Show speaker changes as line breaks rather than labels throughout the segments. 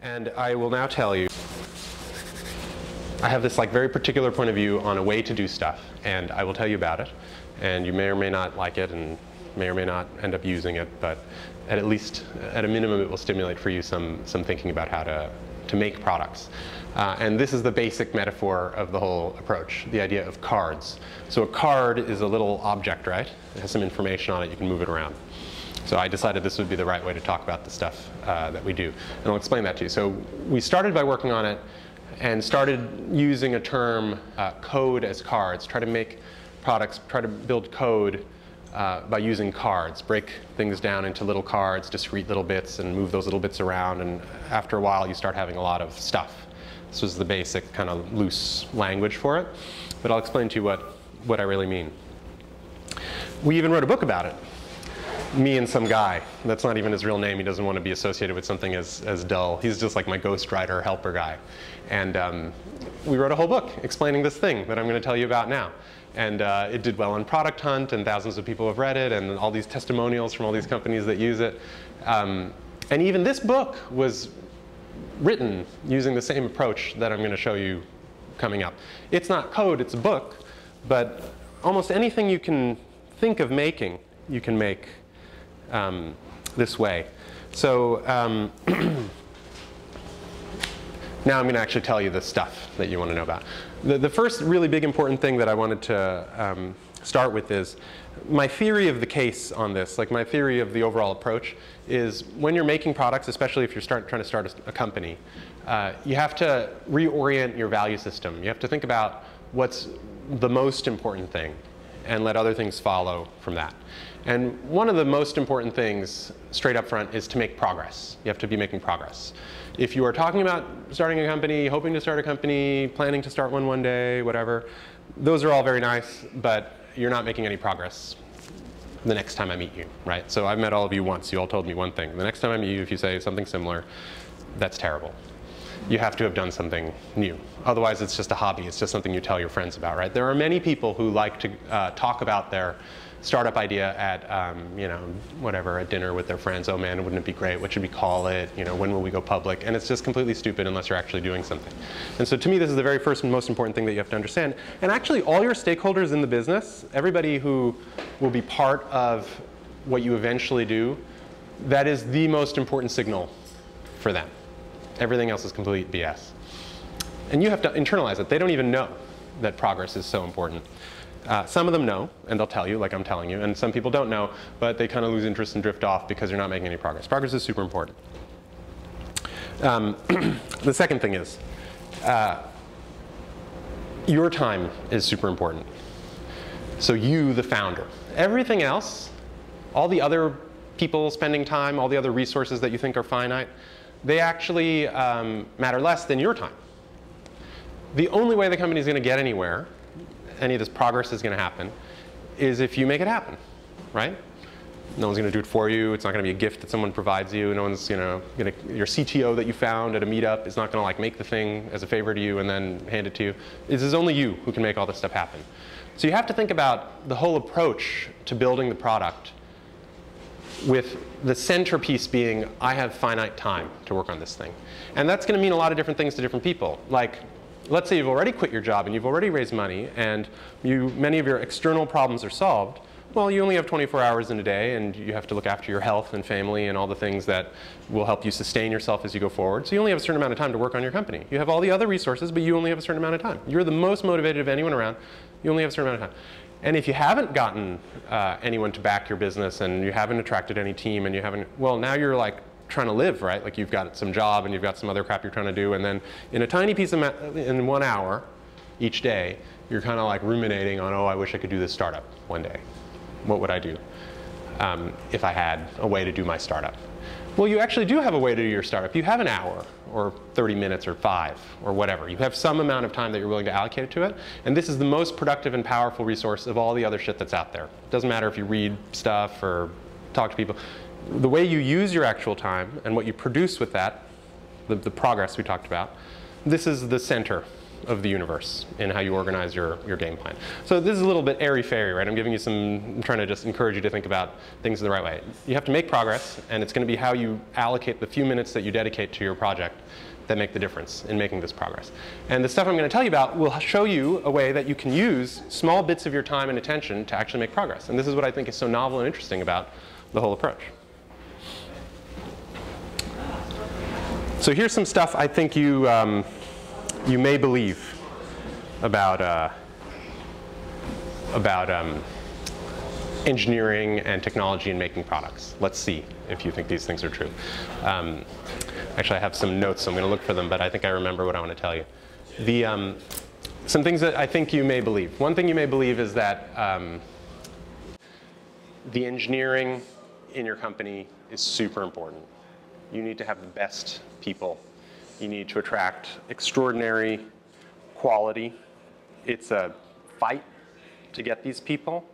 And I will now tell you, I have this very particular point of view on a way to do stuff, and I will tell you about it. And you may or may not like it, and may or may not end up using it, but at least, at a minimum, it will stimulate for you some thinking about how to make products. And this is the basic metaphor of the whole approach, the idea of cards. So a card is a little object, right? It has some information on it, you can move it around. So I decided this would be the right way to talk about the stuff that we do. And I'll explain that to you. So we started by working on it and started using a term, code as cards, try to make products, try to build code by using cards, break things down into little cards, discrete little bits, and move those little bits around. And after a while, you start having a lot of stuff. This was the basic kind of loose language for it. But I'll explain to you what I really mean. We even wrote a book about it. Me and some guy. That's not even his real name. He doesn't want to be associated with something as dull. He's just like my ghostwriter, helper guy. And we wrote a whole book explaining this thing that I'm going to tell you about now. And it did well on Product Hunt, and thousands of people have read it, and all these testimonials from all these companies that use it. And even this book was written using the same approach that I'm going to show you coming up. It's not code, it's a book, but almost anything you can think of making, you can make this way. So now I'm going to actually tell you the stuff that you want to know about. The first really big important thing that I wanted to start with is my theory of the case on this, my theory of the overall approach, is when you're making products, especially if you're trying to start a company, you have to reorient your value system. You have to think about what's the most important thing and let other things follow from that. And one of the most important things, straight up front, is to make progress. You have to be making progress. If you are talking about starting a company, hoping to start a company, planning to start one day, whatever, those are all very nice, but you're not making any progress the next time I meet you, right? So I've met all of you once. You all told me one thing. The next time I meet you, if you say something similar, that's terrible. You have to have done something new. Otherwise, it's just a hobby. It's just something you tell your friends about, right? There are many people who like to talk about their startup idea at, whatever, at dinner with their friends. Oh man, wouldn't it be great? What should we call it? When will we go public? And it's just completely stupid unless you're actually doing something. And so to me, this is the very first and most important thing that you have to understand. And actually, all your stakeholders in the business, everybody who will be part of what you eventually do, that is the most important signal for them. Everything else is complete BS. And you have to internalize it. They don't even know that progress is so important. Some of them know, and they'll tell you, like I'm telling you, and some people don't know, but they kind of lose interest and drift off because you're not making any progress. Progress is super important. The second thing is, your time is super important. So you, the founder. Everything else, all the other people spending time, all the other resources that you think are finite, they actually matter less than your time. The only way the company is going to get anywhere, any of this progress is going to happen, is if you make it happen, right? No one's going to do it for you. It's not going to be a gift that someone provides you. No one's your CTO that you found at a meetup is not going to make the thing as a favor to you and then hand it to you. It is only you who can make all this stuff happen. So you have to think about the whole approach to building the product with the centerpiece being, I have finite time to work on this thing. And that's going to mean a lot of different things to different people. Let's say you've already quit your job and you've already raised money and many of your external problems are solved. Well, you only have 24 hours in a day and you have to look after your health and family and all the things that will help you sustain yourself as you go forward. So you only have a certain amount of time to work on your company. You have all the other resources, but you only have a certain amount of time. You're the most motivated of anyone around. You only have a certain amount of time. And if you haven't gotten anyone to back your business and you haven't attracted any team and you haven't, well, now you're trying to live, right? You've got some job and you've got some other crap you're trying to do, and then in a tiny piece of in 1 hour each day, you're kind of ruminating on, oh, I wish I could do this startup one day. What would I do if I had a way to do my startup? Well, you actually do have a way to do your startup. You have an hour or 30 minutes or 5 or whatever. You have some amount of time that you're willing to allocate to it, and this is the most productive and powerful resource of all the other shit that's out there. It doesn't matter if you read stuff or talk to people. The way you use your actual time and what you produce with that, the progress we talked about, this is the center of the universe in how you organize your game plan. So this is a little bit airy-fairy, right? I'm trying to just encourage you to think about things the right way. You have to make progress, and it's going to be how you allocate the few minutes that you dedicate to your project that make the difference in making this progress. And the stuff I'm going to tell you about will show you a way that you can use small bits of your time and attention to actually make progress. And this is what I think is so novel and interesting about the whole approach. So here's some stuff I think you may believe about engineering and technology and making products. Let's see if you think these things are true. Actually, I have some notes, so I'm going to look for them, but I think I remember what I want to tell you. Some things that I think you may believe. One thing you may believe is that the engineering in your company is super important. You need to have the best people. You need to attract extraordinary quality. It's a fight to get these people,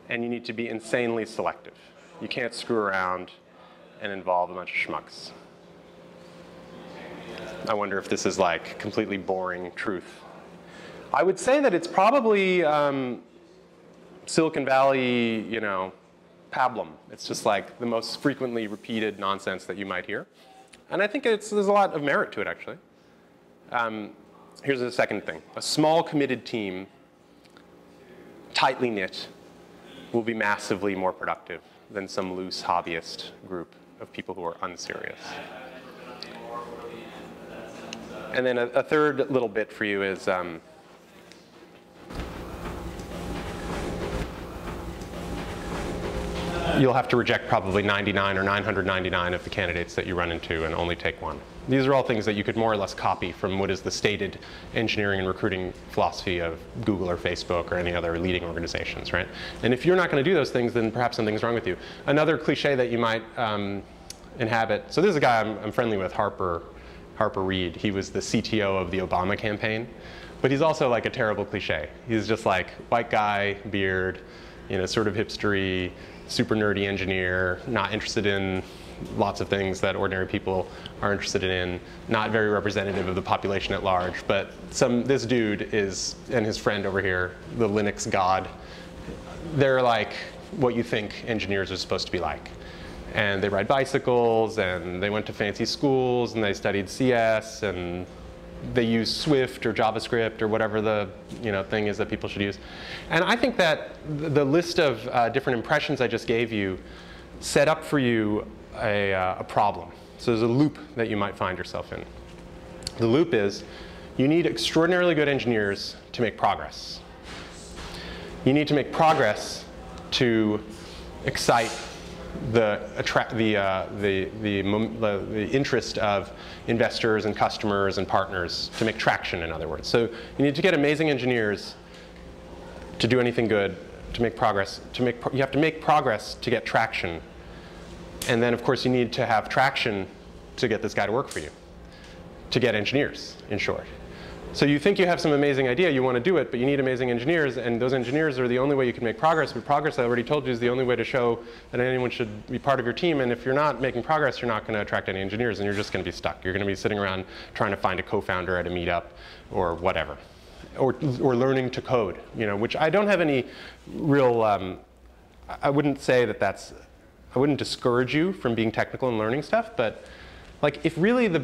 and you need to be insanely selective. You can't screw around and involve a bunch of schmucks. I wonder if this is like completely boring truth. I would say that it's probably Silicon Valley, pablum. It's just like the most frequently repeated nonsense that you might hear. And I think there's a lot of merit to it, actually. Here's the second thing. A small committed team, tightly knit, will be massively more productive than some loose hobbyist group of people who are unserious. And then a third little bit for you is you'll have to reject probably 99 or 999 of the candidates that you run into and only take one. These are all things that you could more or less copy from what is the stated engineering and recruiting philosophy of Google or Facebook or any other leading organizations, right? And if you're not going to do those things, then perhaps something's wrong with you. Another cliche that you might inhabit, so this is a guy I'm friendly with, Harper Reed. He was the CTO of the Obama campaign, but he's also like a terrible cliche. He's just like white guy, beard, sort of hipstery, super nerdy engineer, not interested in lots of things that ordinary people are interested in, not very representative of the population at large. But this dude is, and his friend over here, the Linux god, they're like what you think engineers are supposed to be like. And they ride bicycles, and they went to fancy schools, and they studied CS, and they use Swift or JavaScript or whatever the thing is that people should use. And I think that the list of different impressions I just gave you set up for you a problem. So there's a loop that you might find yourself in. The loop is you need extraordinarily good engineers to make progress. You need to make progress to excite the interest of investors and customers and partners, to make traction, in other words. So you need to get amazing engineers to do anything good, to make progress. You have to make progress to get traction. And then, of course, you need to have traction to get this guy to work for you, to get engineers, in short. So you think you have some amazing idea, you want to do it, but you need amazing engineers, and those engineers are the only way you can make progress. But progress, I already told you, is the only way to show that anyone should be part of your team. And if you're not making progress, you're not going to attract any engineers, and you're just going to be stuck. You're going to be sitting around trying to find a co-founder at a meetup or whatever, or learning to code, which I don't have any real. I wouldn't say that I wouldn't discourage you from being technical and learning stuff, but like if really the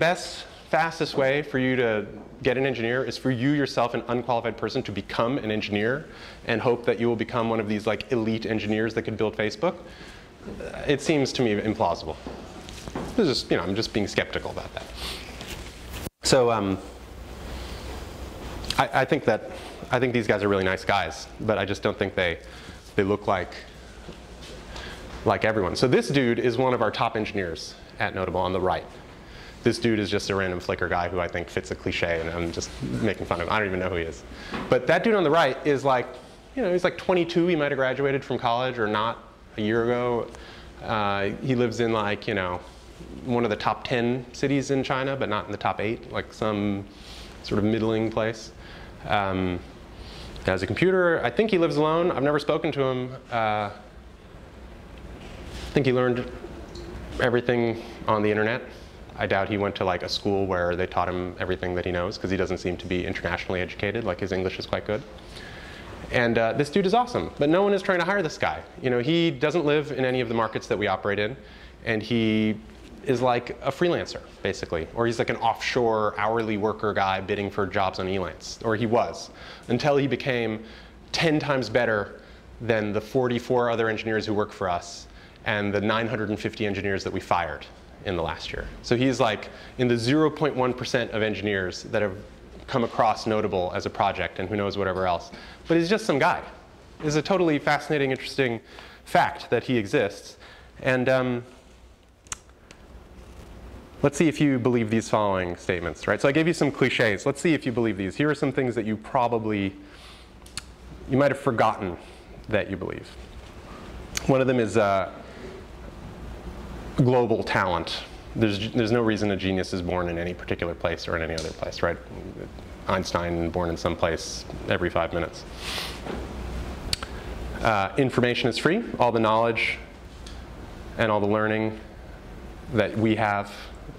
fastest way for you to get an engineer is for you yourself, an unqualified person, to become an engineer and hope that you will become one of these like elite engineers that could build Facebook, it seems to me implausible. It's just, I'm just being skeptical about that. So I think these guys are really nice guys, but I just don't think they look like everyone. So this dude is one of our top engineers at Notable on the right. This dude is just a random Flickr guy who I think fits a cliche, and I'm just making fun of him. I don't even know who he is. But that dude on the right is like, he's like 22. He might have graduated from college or not a year ago. He lives in like, one of the top 10 cities in China, but not in the top 8, like some sort of middling place. Has a computer. I think he lives alone. I've never spoken to him. I think he learned everything on the internet. I doubt he went to like a school where they taught him everything that he knows, because he doesn't seem to be internationally educated. Like, his English is quite good. And this dude is awesome, but no one is trying to hire this guy. You know, he doesn't live in any of the markets that we operate in, and he is like a freelancer, basically. Or he's like an offshore hourly worker guy bidding for jobs on Elance, or he was, until he became 10 times better than the 44 other engineers who work for us and the 950 engineers that we fired in the last year. So he's like in the 0.1% of engineers that have come across notable as a project, and who knows whatever else. But he's just some guy. It's a totally fascinating, interesting fact that he exists. And let's see if you believe these following statements, right? So I gave you some cliches. Let's see if you believe these. Here are some things that you might have forgotten that you believe. One of them is global talent. There's no reason a genius is born in any particular place or in any other place, right? Einstein born in some place every 5 minutes. Information is free. All the knowledge and all the learning that we have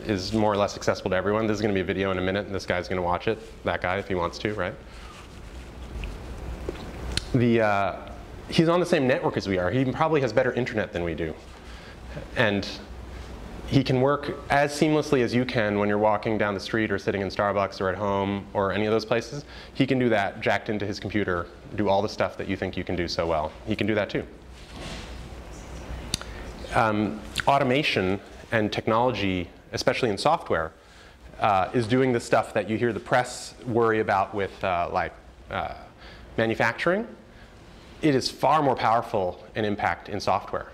is more or less accessible to everyone. This is going to be a video in a minute, and this guy's going to watch it, that guy, if he wants to, right? He's on the same network as we are. He probably has better internet than we do. And he can work as seamlessly as you can when you're walking down the street or sitting in Starbucks or at home or any of those places. He can do that jacked into his computer, do all the stuff that you think you can do so well. He can do that too. Automation and technology, especially in software, is doing the stuff that you hear the press worry about with manufacturing. It is far more powerful in impact in software.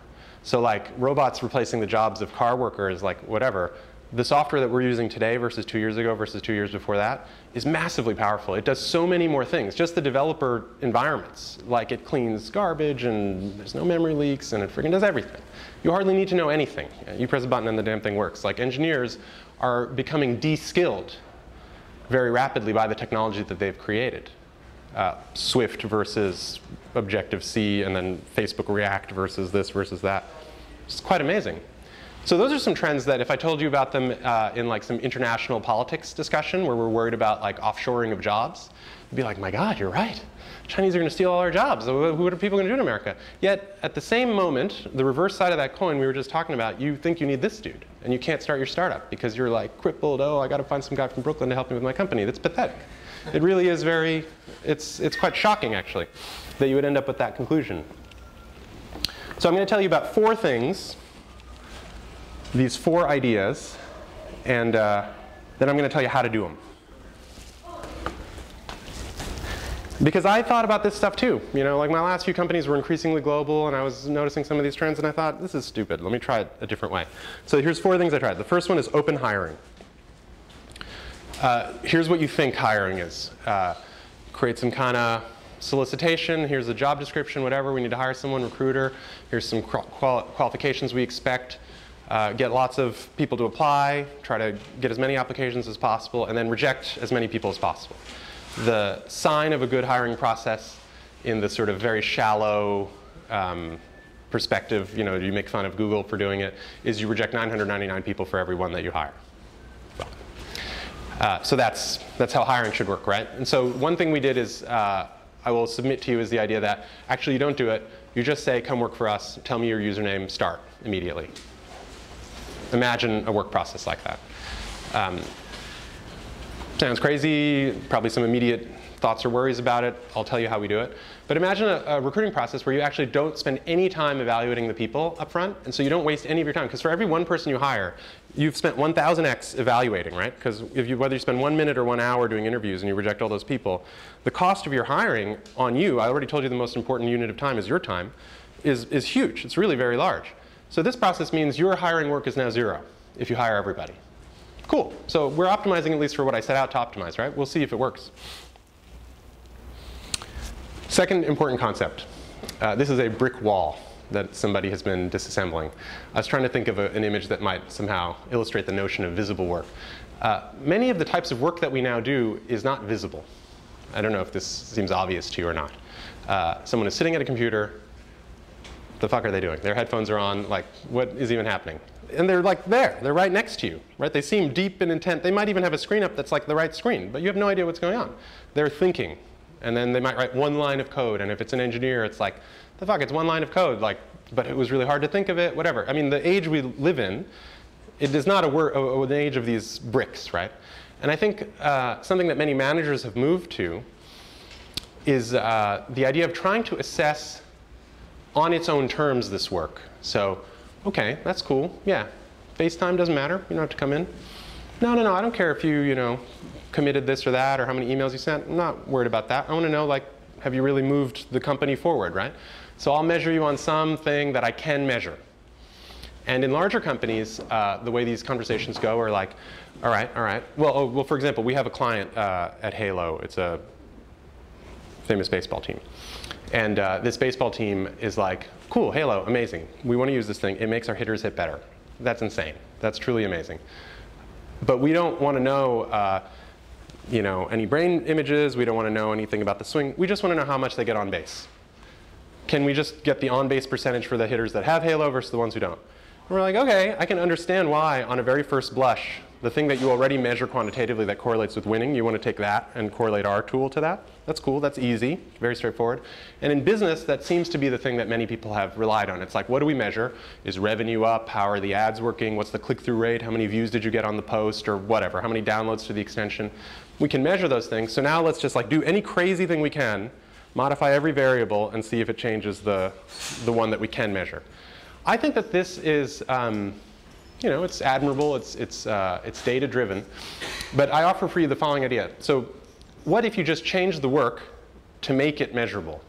So like robots replacing the jobs of car workers, like whatever, the software that we're using today versus 2 years ago versus 2 years before that is massively powerful. It does so many more things. Just the developer environments, like it cleans garbage and there's no memory leaks and it freaking does everything. You hardly need to know anything. You press a button and the damn thing works. Like, engineers are becoming de-skilled very rapidly by the technology that they've created. Swift versus Objective-C, and then Facebook React versus this versus that. It's quite amazing. So those are some trends that if I told you about them in like some international politics discussion where we're worried about like offshoring of jobs, you'd be like, my God, you're right. Chinese are going to steal all our jobs. What are people going to do in America? Yet at the same moment, the reverse side of that coin we were just talking about, you think you need this dude, and you can't start your startup because you're like crippled. Oh, I got to find some guy from Brooklyn to help me with my company. That's pathetic. It really is very, it's quite shocking actually that you would end up with that conclusion. So I'm going to tell you about 4 things, these 4 ideas, and then I'm going to tell you how to do them. Because I thought about this stuff too. You know, like my last few companies were increasingly global, and I was noticing some of these trends, and I thought, this is stupid. Let me try it a different way. So here's 4 things I tried. The first one is open hiring. Here's what you think hiring is. Create some kind of solicitation. Here's a job description, whatever. We need to hire someone, recruiter. Here's some qualifications we expect. Get lots of people to apply. Try to get as many applications as possible, and then reject as many people as possible. The sign of a good hiring process in the sort of very shallow perspective, you know, you make fun of Google for doing it, is you reject 999 people for every one that you hire. So that's how hiring should work, right? And so one thing we did is, I will submit to you is the idea that actually you don't do it. You just say, come work for us, tell me your username, start immediately. Imagine a work process like that. Sounds crazy, probably some immediate thoughts or worries about it. I'll tell you how we do it. But imagine a recruiting process where you actually don't spend any time evaluating the people up front, and so you don't waste any of your time. Because for every one person you hire, you've spent 1000x evaluating, right? Because whether you spend 1 minute or 1 hour doing interviews and you reject all those people, the cost of your hiring on you, I already told you the most important unit of time is your time, is huge. It's really very large. So this process means your hiring work is now 0 if you hire everybody. Cool. So we're optimizing at least for what I set out to optimize, right? We'll see if it works. Second important concept. This is a brick wall that somebody has been disassembling. I was trying to think of an image that might somehow illustrate the notion of visible work. Many of the types of work that we now do is not visible. I don't know if this seems obvious to you or not. Someone is sitting at a computer. The fuck are they doing? Their headphones are on. Like, what is even happening? And they're like there. They're right next to you, right? They seem deep and intent. They might even have a screen up that's like the right screen, but you have no idea what's going on. They're thinking. And then they might write one line of code. And if it's an engineer, it's like, the fuck, it's one line of code. Like, but it was really hard to think of it, whatever. I mean, the age we live in, it is not an age of these bricks, right? And I think something that many managers have moved to is the idea of trying to assess on its own terms this work. So, okay, that's cool. Yeah, FaceTime doesn't matter. You don't have to come in. No, I don't care if you, committed this or that or how many emails you sent. I'm not worried about that. I want to know, like, have you really moved the company forward, right? So I'll measure you on something that I can measure. And in larger companies, the way these conversations go are like, all right. Well, for example, we have a client at Halo. It's a famous baseball team. And this baseball team is like, cool, Halo, amazing. We want to use this thing. It makes our hitters hit better. That's insane. That's truly amazing. But we don't want to know any brain images. We don't want to know anything about the swing. We just want to know how much they get on base. Can we just get the on-base percentage for the hitters that have Halo versus the ones who don't? And we're like, okay, I can understand why on a very first blush, the thing that you already measure quantitatively that correlates with winning, you want to take that and correlate our tool to that. That's cool. That's easy. Very straightforward. And in business, that seems to be the thing that many people have relied on. It's like, what do we measure? Is revenue up? How are the ads working? What's the click-through rate? How many views did you get on the post? Or whatever. How many downloads to the extension? We can measure those things. So now let's just like do any crazy thing we can, modify every variable, and see if it changes the one that we can measure. I think that this is, it's admirable. It's data-driven. But I offer for you the following idea. So what if you just change the work to make it measurable?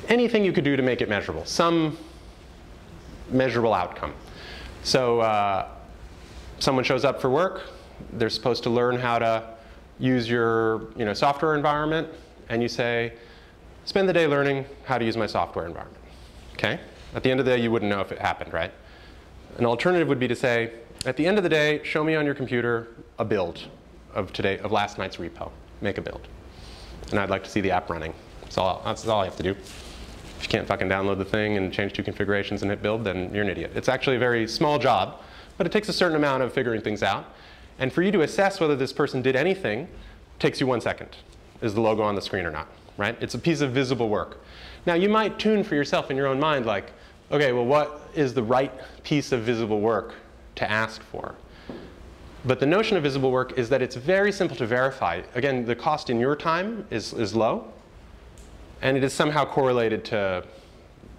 Anything you could do to make it measurable. Some measurable outcome. So someone shows up for work. They're supposed to learn how to use your software environment. And you say, spend the day learning how to use my software environment. Okay? At the end of the day, you wouldn't know if it happened, right? An alternative would be to say, at the end of the day, show me on your computer a build of last night's repo. Make a build. And I'd like to see the app running. That's all I have to do. If you can't fucking download the thing and change 2 configurations and hit build, then you're an idiot. It's actually a very small job, but it takes a certain amount of figuring things out. And for you to assess whether this person did anything takes you 1 second. Is the logo on the screen or not, right? It's a piece of visible work. Now, you might tune for yourself in your own mind, like, OK, well, what is the right piece of visible work to ask for? But the notion of visible work is that it's very simple to verify. Again, the cost in your time is low. And it is somehow correlated to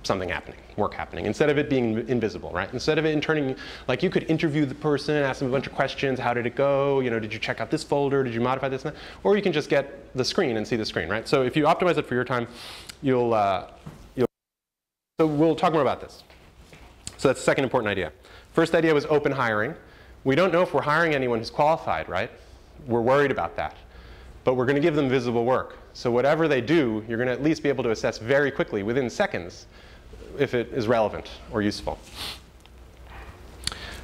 something happening, work happening, instead of it being invisible, right? Instead of it turning, like you could interview the person, ask them a bunch of questions. How did it go? Did you check out this folder? Did you modify this and that? Or you can just get the screen and see the screen, right? So if you optimize it for your time, so we'll talk more about this. So that's the second important idea. First idea was open hiring. We don't know if we're hiring anyone who's qualified, right? We're worried about that. But we're going to give them visible work. So whatever they do, you're going to at least be able to assess very quickly, within seconds, if it is relevant or useful.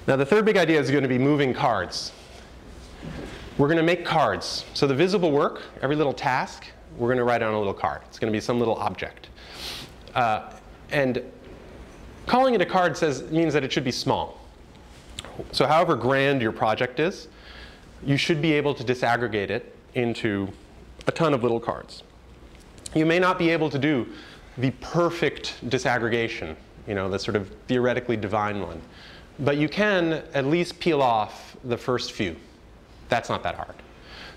Now, the third big idea is going to be moving cards. We're going to make cards. So the visible work, every little task, we're going to write on a little card. It's going to be some little object. And calling it a card means that it should be small. So however grand your project is, you should be able to disaggregate it into a ton of little cards. You may not be able to do the perfect disaggregation, the sort of theoretically divine one. But you can at least peel off the first few. That's not that hard.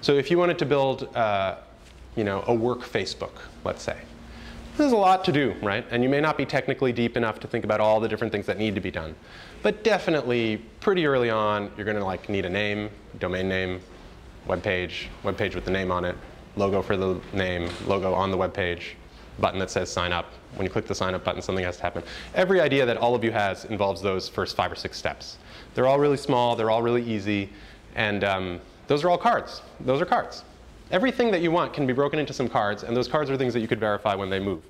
So if you wanted to build a work Facebook, let's say, there's a lot to do, right? And you may not be technically deep enough to think about all the different things that need to be done. But definitely, pretty early on, you're going to need a name, domain name, web page with the name on it, logo for the name, logo on the web page, button that says sign up. When you click the sign up button, something has to happen. Every idea that all of you has involves those first 5 or 6 steps. They're all really small. They're all really easy. And those are all cards. Those are cards. Everything that you want can be broken into some cards, and those cards are things that you could verify when they move.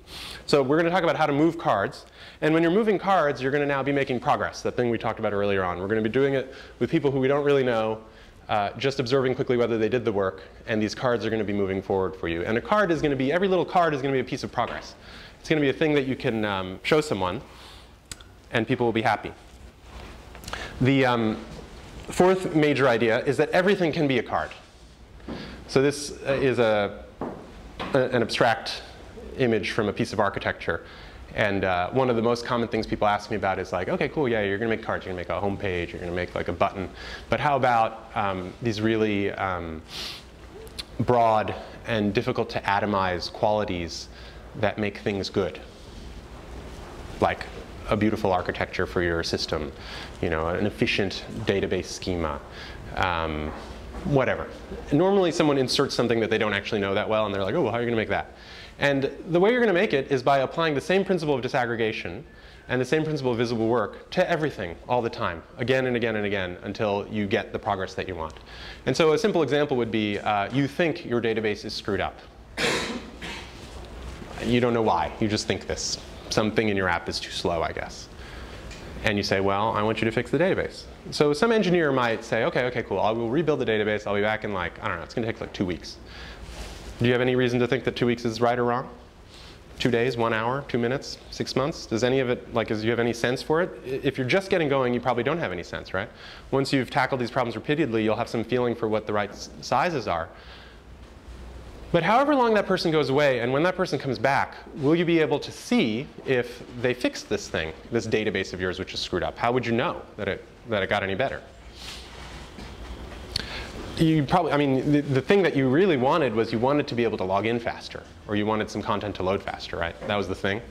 So we're going to talk about how to move cards. And when you're moving cards, you're going to now be making progress, that thing we talked about earlier on. We're going to be doing it with people who we don't really know, just observing quickly whether they did the work, and these cards are going to be moving forward for you. And a card is going to be, every little card is going to be a piece of progress. It's going to be a thing that you can show someone, and people will be happy. The fourth major idea is that everything can be a card. So this is an abstract image from a piece of architecture. And one of the most common things people ask me about is like, OK, cool, yeah, you're going to make cards. You're going to make a home page. You're going to make like a button. But how about these really broad and difficult to atomize qualities that make things good? Like a beautiful architecture for your system, an efficient database schema, whatever. Normally, someone inserts something that they don't actually know that well, and they're like, oh, well, how are you going to make that? And the way you're going to make it is by applying the same principle of disaggregation and the same principle of visible work to everything all the time, again and again and again, until you get the progress that you want. And so a simple example would be you think your database is screwed up. You don't know why. You just think this. Something in your app is too slow, I guess. And you say, well, I want you to fix the database. So some engineer might say, OK, cool. I will rebuild the database. I'll be back in like, I don't know, it's going to take like 2 weeks. Do you have any reason to think that 2 weeks is right or wrong? 2 days, 1 hour, 2 minutes, 6 months? Does any of it, do you have any sense for it? If you're just getting going, you probably don't have any sense, right? Once you've tackled these problems repeatedly, you'll have some feeling for what the right sizes are. But however long that person goes away, and when that person comes back, will you be able to see if they fixed this thing, this database of yours which is screwed up? How would you know that it got any better? You probably, the thing that you really wanted was you wanted to be able to log in faster, or you wanted some content to load faster, right? That was the thing.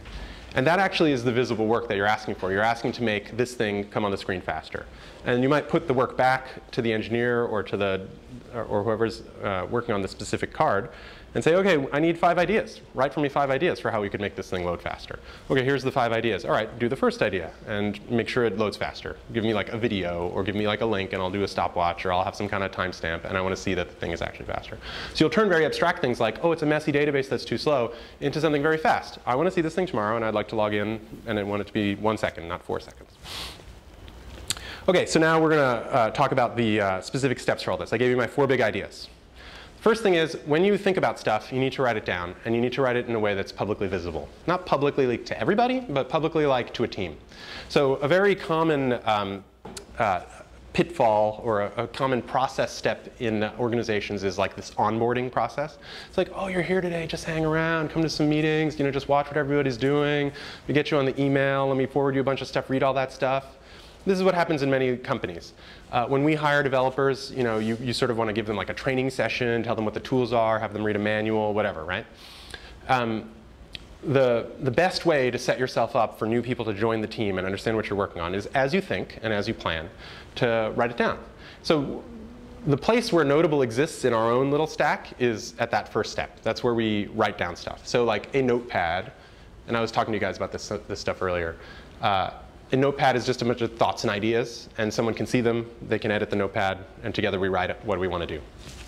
And that actually is the visible work that you're asking for. You're asking to make this thing come on the screen faster. And you might put the work back to the engineer or to or whoever's working on the specific card and say, OK, I need 5 ideas. Write for me 5 ideas for how we could make this thing load faster. OK, here's the 5 ideas. All right, do the first idea and make sure it loads faster. Give me like a video or give me like a link and I'll do a stopwatch or I'll have some kind of timestamp and I want to see that the thing is actually faster. So you'll turn very abstract things like, oh, it's a messy database that's too slow into something very fast. I want to see this thing tomorrow and I'd like to log in and I want it to be 1 second, not 4 seconds. OK, so now we're going to talk about the specific steps for all this. I gave you my 4 big ideas. First thing is, when you think about stuff, you need to write it down. And you need to write it in a way that's publicly visible. Not publicly like to everybody, but publicly like to a team. So a very common pitfall or a common process step in organizations is like this onboarding process. It's like, oh, you're here today, just hang around, come to some meetings, just watch what everybody's doing. We get you on the email, let me forward you a bunch of stuff, read all that stuff. This is what happens in many companies. When we hire developers, you sort of want to give them like a training session, tell them what the tools are, have them read a manual, whatever, right? The best way to set yourself up for new people to join the team and understand what you're working on is as you think and as you plan to write it down. So the place where Notable exists in our own little stack is at that first step. That's where we write down stuff. So like a notepad, and I was talking to you guys about this stuff earlier. A notepad is just a bunch of thoughts and ideas, and someone can see them, they can edit the notepad, and together we write what we want to do.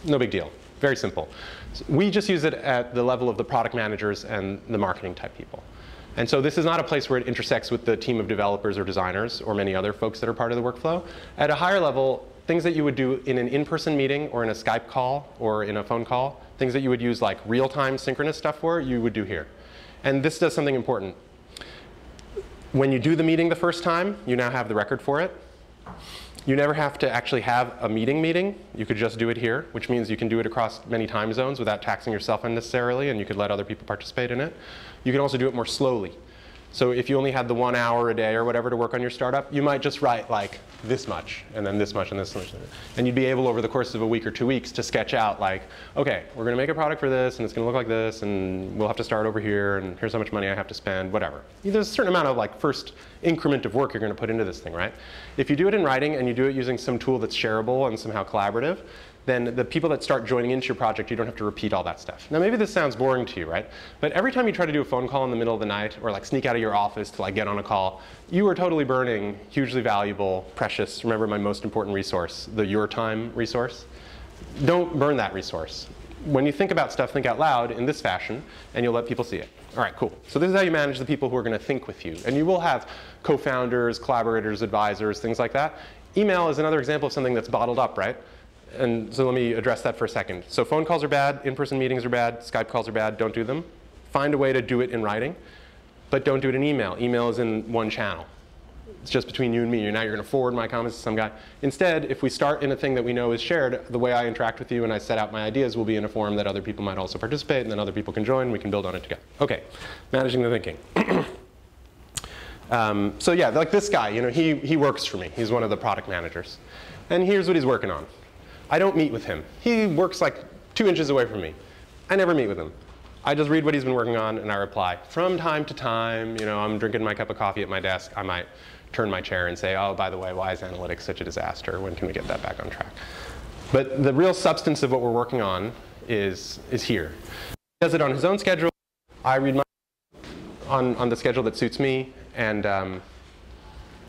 No big deal. Very simple. So we just use it at the level of the product managers and the marketing type people. And so this is not a place where it intersects with the team of developers or designers or many other folks that are part of the workflow. At a higher level, things that you would do in an in-person meeting or in a Skype call or in a phone call, things that you would use like real-time synchronous stuff for, you would do here. And this does something important. When you do the meeting the first time, you now have the record for it. You never have to actually have a meeting. You could just do it here, which means you can do it across many time zones without taxing yourself unnecessarily, and you could let other people participate in it. You can also do it more slowly. So if you only had the 1 hour a day or whatever to work on your startup, you might just write like this much, and then this much, and this much. And you'd be able over the course of a week or 2 weeks to sketch out like, OK, we're going to make a product for this, and it's going to look like this, and we'll have to start over here, and here's how much money I have to spend, whatever. There's a certain amount of like first increment of work you're going to put into this thing, right? If you do it in writing and you do it using some tool that's shareable and somehow collaborative, then the people that start joining into your project, you don't have to repeat all that stuff. Now, maybe this sounds boring to you, right? But every time you try to do a phone call in the middle of the night or like sneak out of your office to like get on a call, you are totally burning hugely valuable, precious, remember my most important resource, the your time resource. Don't burn that resource. When you think about stuff, think out loud in this fashion, and you'll let people see it. All right, cool. So this is how you manage the people who are going to think with you. And you will have co-founders, collaborators, advisors, things like that. Email is another example of something that's bottled up, right? And so let me address that for a second. So phone calls are bad, in-person meetings are bad, Skype calls are bad, don't do them. Find a way to do it in writing, but don't do it in email. Email is in one channel. it's just between you and me. Now you're going to forward my comments to some guy. Instead, if we start in a thing that we know is shared, the way I interact with you and I set out my ideas will be in a forum that other people might also participate, and then other people can join, and we can build on it together. OK, managing the thinking. So yeah, like this guy, he works for me. He's one of the product managers. And here's what he's working on. I don't meet with him. He works like 2 inches away from me. I never meet with him. I just read what he's been working on, and I reply. From time to time, I'm drinking my cup of coffee at my desk. I might turn my chair and say, oh, by the way, why is analytics such a disaster? When can we get that back on track? But the real substance of what we're working on is here. He does it on his own schedule. I read my on the schedule that suits me. And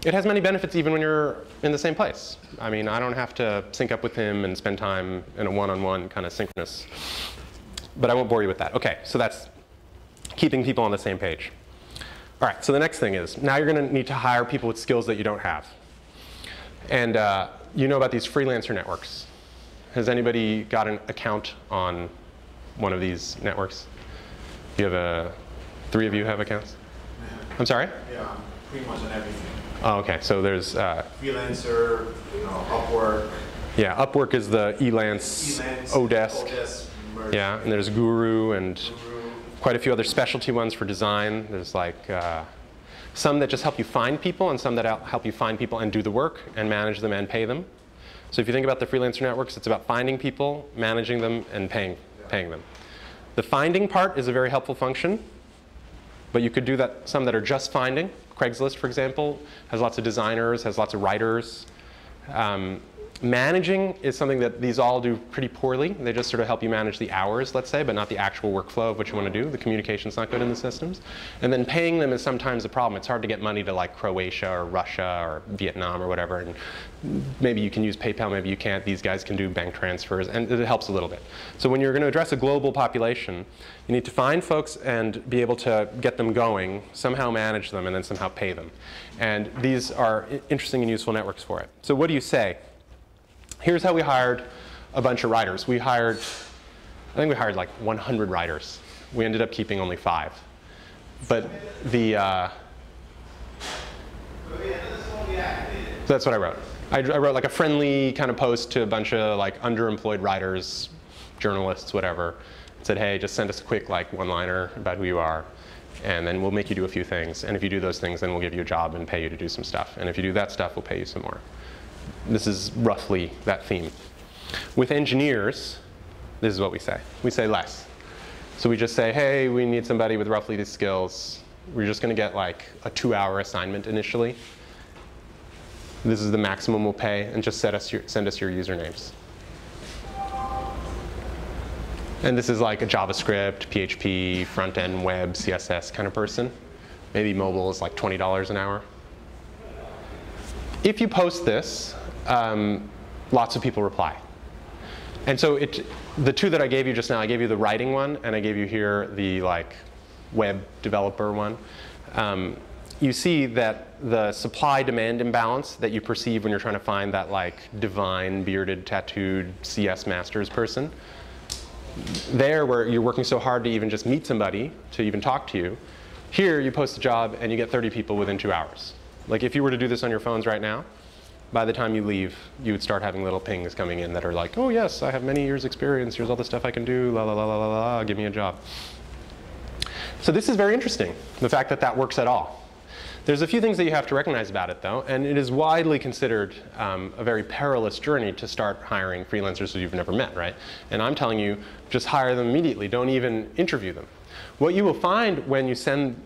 it has many benefits even when you're in the same place. I mean, I don't have to sync up with him and spend time in a one-on-one kind of synchronous. But I won't bore you with that. OK, so that's keeping people on the same page. All right, so the next thing is, now you're going to need to hire people with skills that you don't have. And you know about these freelancer networks. Has anybody got an account on one of these networks? You have 3 of you have accounts? I'm sorry?
Yeah, pretty much on everything.
Oh, OK, so there's
Freelancer, Upwork.
Yeah, Upwork is the Elance, Odesk. Yeah, and there's Guru and quite a few other specialty ones for design. There's like some that just help you find people, and some that help you find people and do the work and manage them and pay them. So if you think about the freelancer networks, it's about finding people, managing them, and paying them. The finding part is a very helpful function, but you could do that some that are just finding. Craigslist, for example, has lots of designers, has lots of writers. Managing is something that these all do pretty poorly. They just sort of help you manage the hours, let's say, but not the actual workflow of what you want to do. The communication's not good in the systems. And then paying them is sometimes a problem. It's hard to get money to like Croatia or Russia or Vietnam or whatever. And maybe you can use PayPal, maybe you can't. These guys can do bank transfers, and it helps a little bit. So when you're going to address a global population, you need to find folks and be able to get them going, somehow manage them, and then somehow pay them. And these are interesting and useful networks for it. So what do you say? Here's how we hired a bunch of writers. I think we hired like 100 writers. We ended up keeping only 5. But that's what I wrote. I wrote like a friendly kind of post to a bunch of like underemployed writers, journalists, whatever. Said, hey, just send us a quick like one-liner about who you are, and then we'll make you do a few things. And if you do those things, then we'll give you a job and pay you to do some stuff. And if you do that stuff, we'll pay you some more. This is roughly that theme. With engineers, this is what we say. We say less. So we just say, hey, we need somebody with roughly these skills. We're just going to get like a 2-hour assignment initially. This is the maximum we'll pay, and just send us your usernames. And this is like a JavaScript, PHP, front-end web, CSS kind of person. Maybe mobile is like $20 an hour. If you post this, lots of people reply. And so the 2 that I gave you just now, I gave you the writing one, and I gave you here the like web developer one. You see that the supply-demand imbalance that you perceive when you're trying to find that like divine, bearded, tattooed CS masters person, there where you're working so hard to even just meet somebody, to even talk to you, here you post a job and you get 30 people within 2 hours. Like if you were to do this on your phones right now, by the time you leave, you would start having little pings coming in that are like, oh yes, I have many years experience, here's all the stuff I can do, la la la la la la, give me a job. So this is very interesting, the fact that that works at all. There's a few things that you have to recognize about it though, and it is widely considered a very perilous journey to start hiring freelancers who you've never met, right? And I'm telling you, just hire them immediately, don't even interview them. What you will find when you send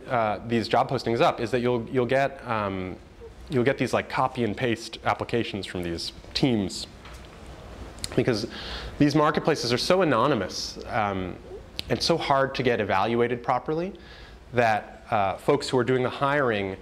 these job postings up is that you'll get these like copy and paste applications from these teams, because these marketplaces are so anonymous and so hard to get evaluated properly that folks who are doing the hiring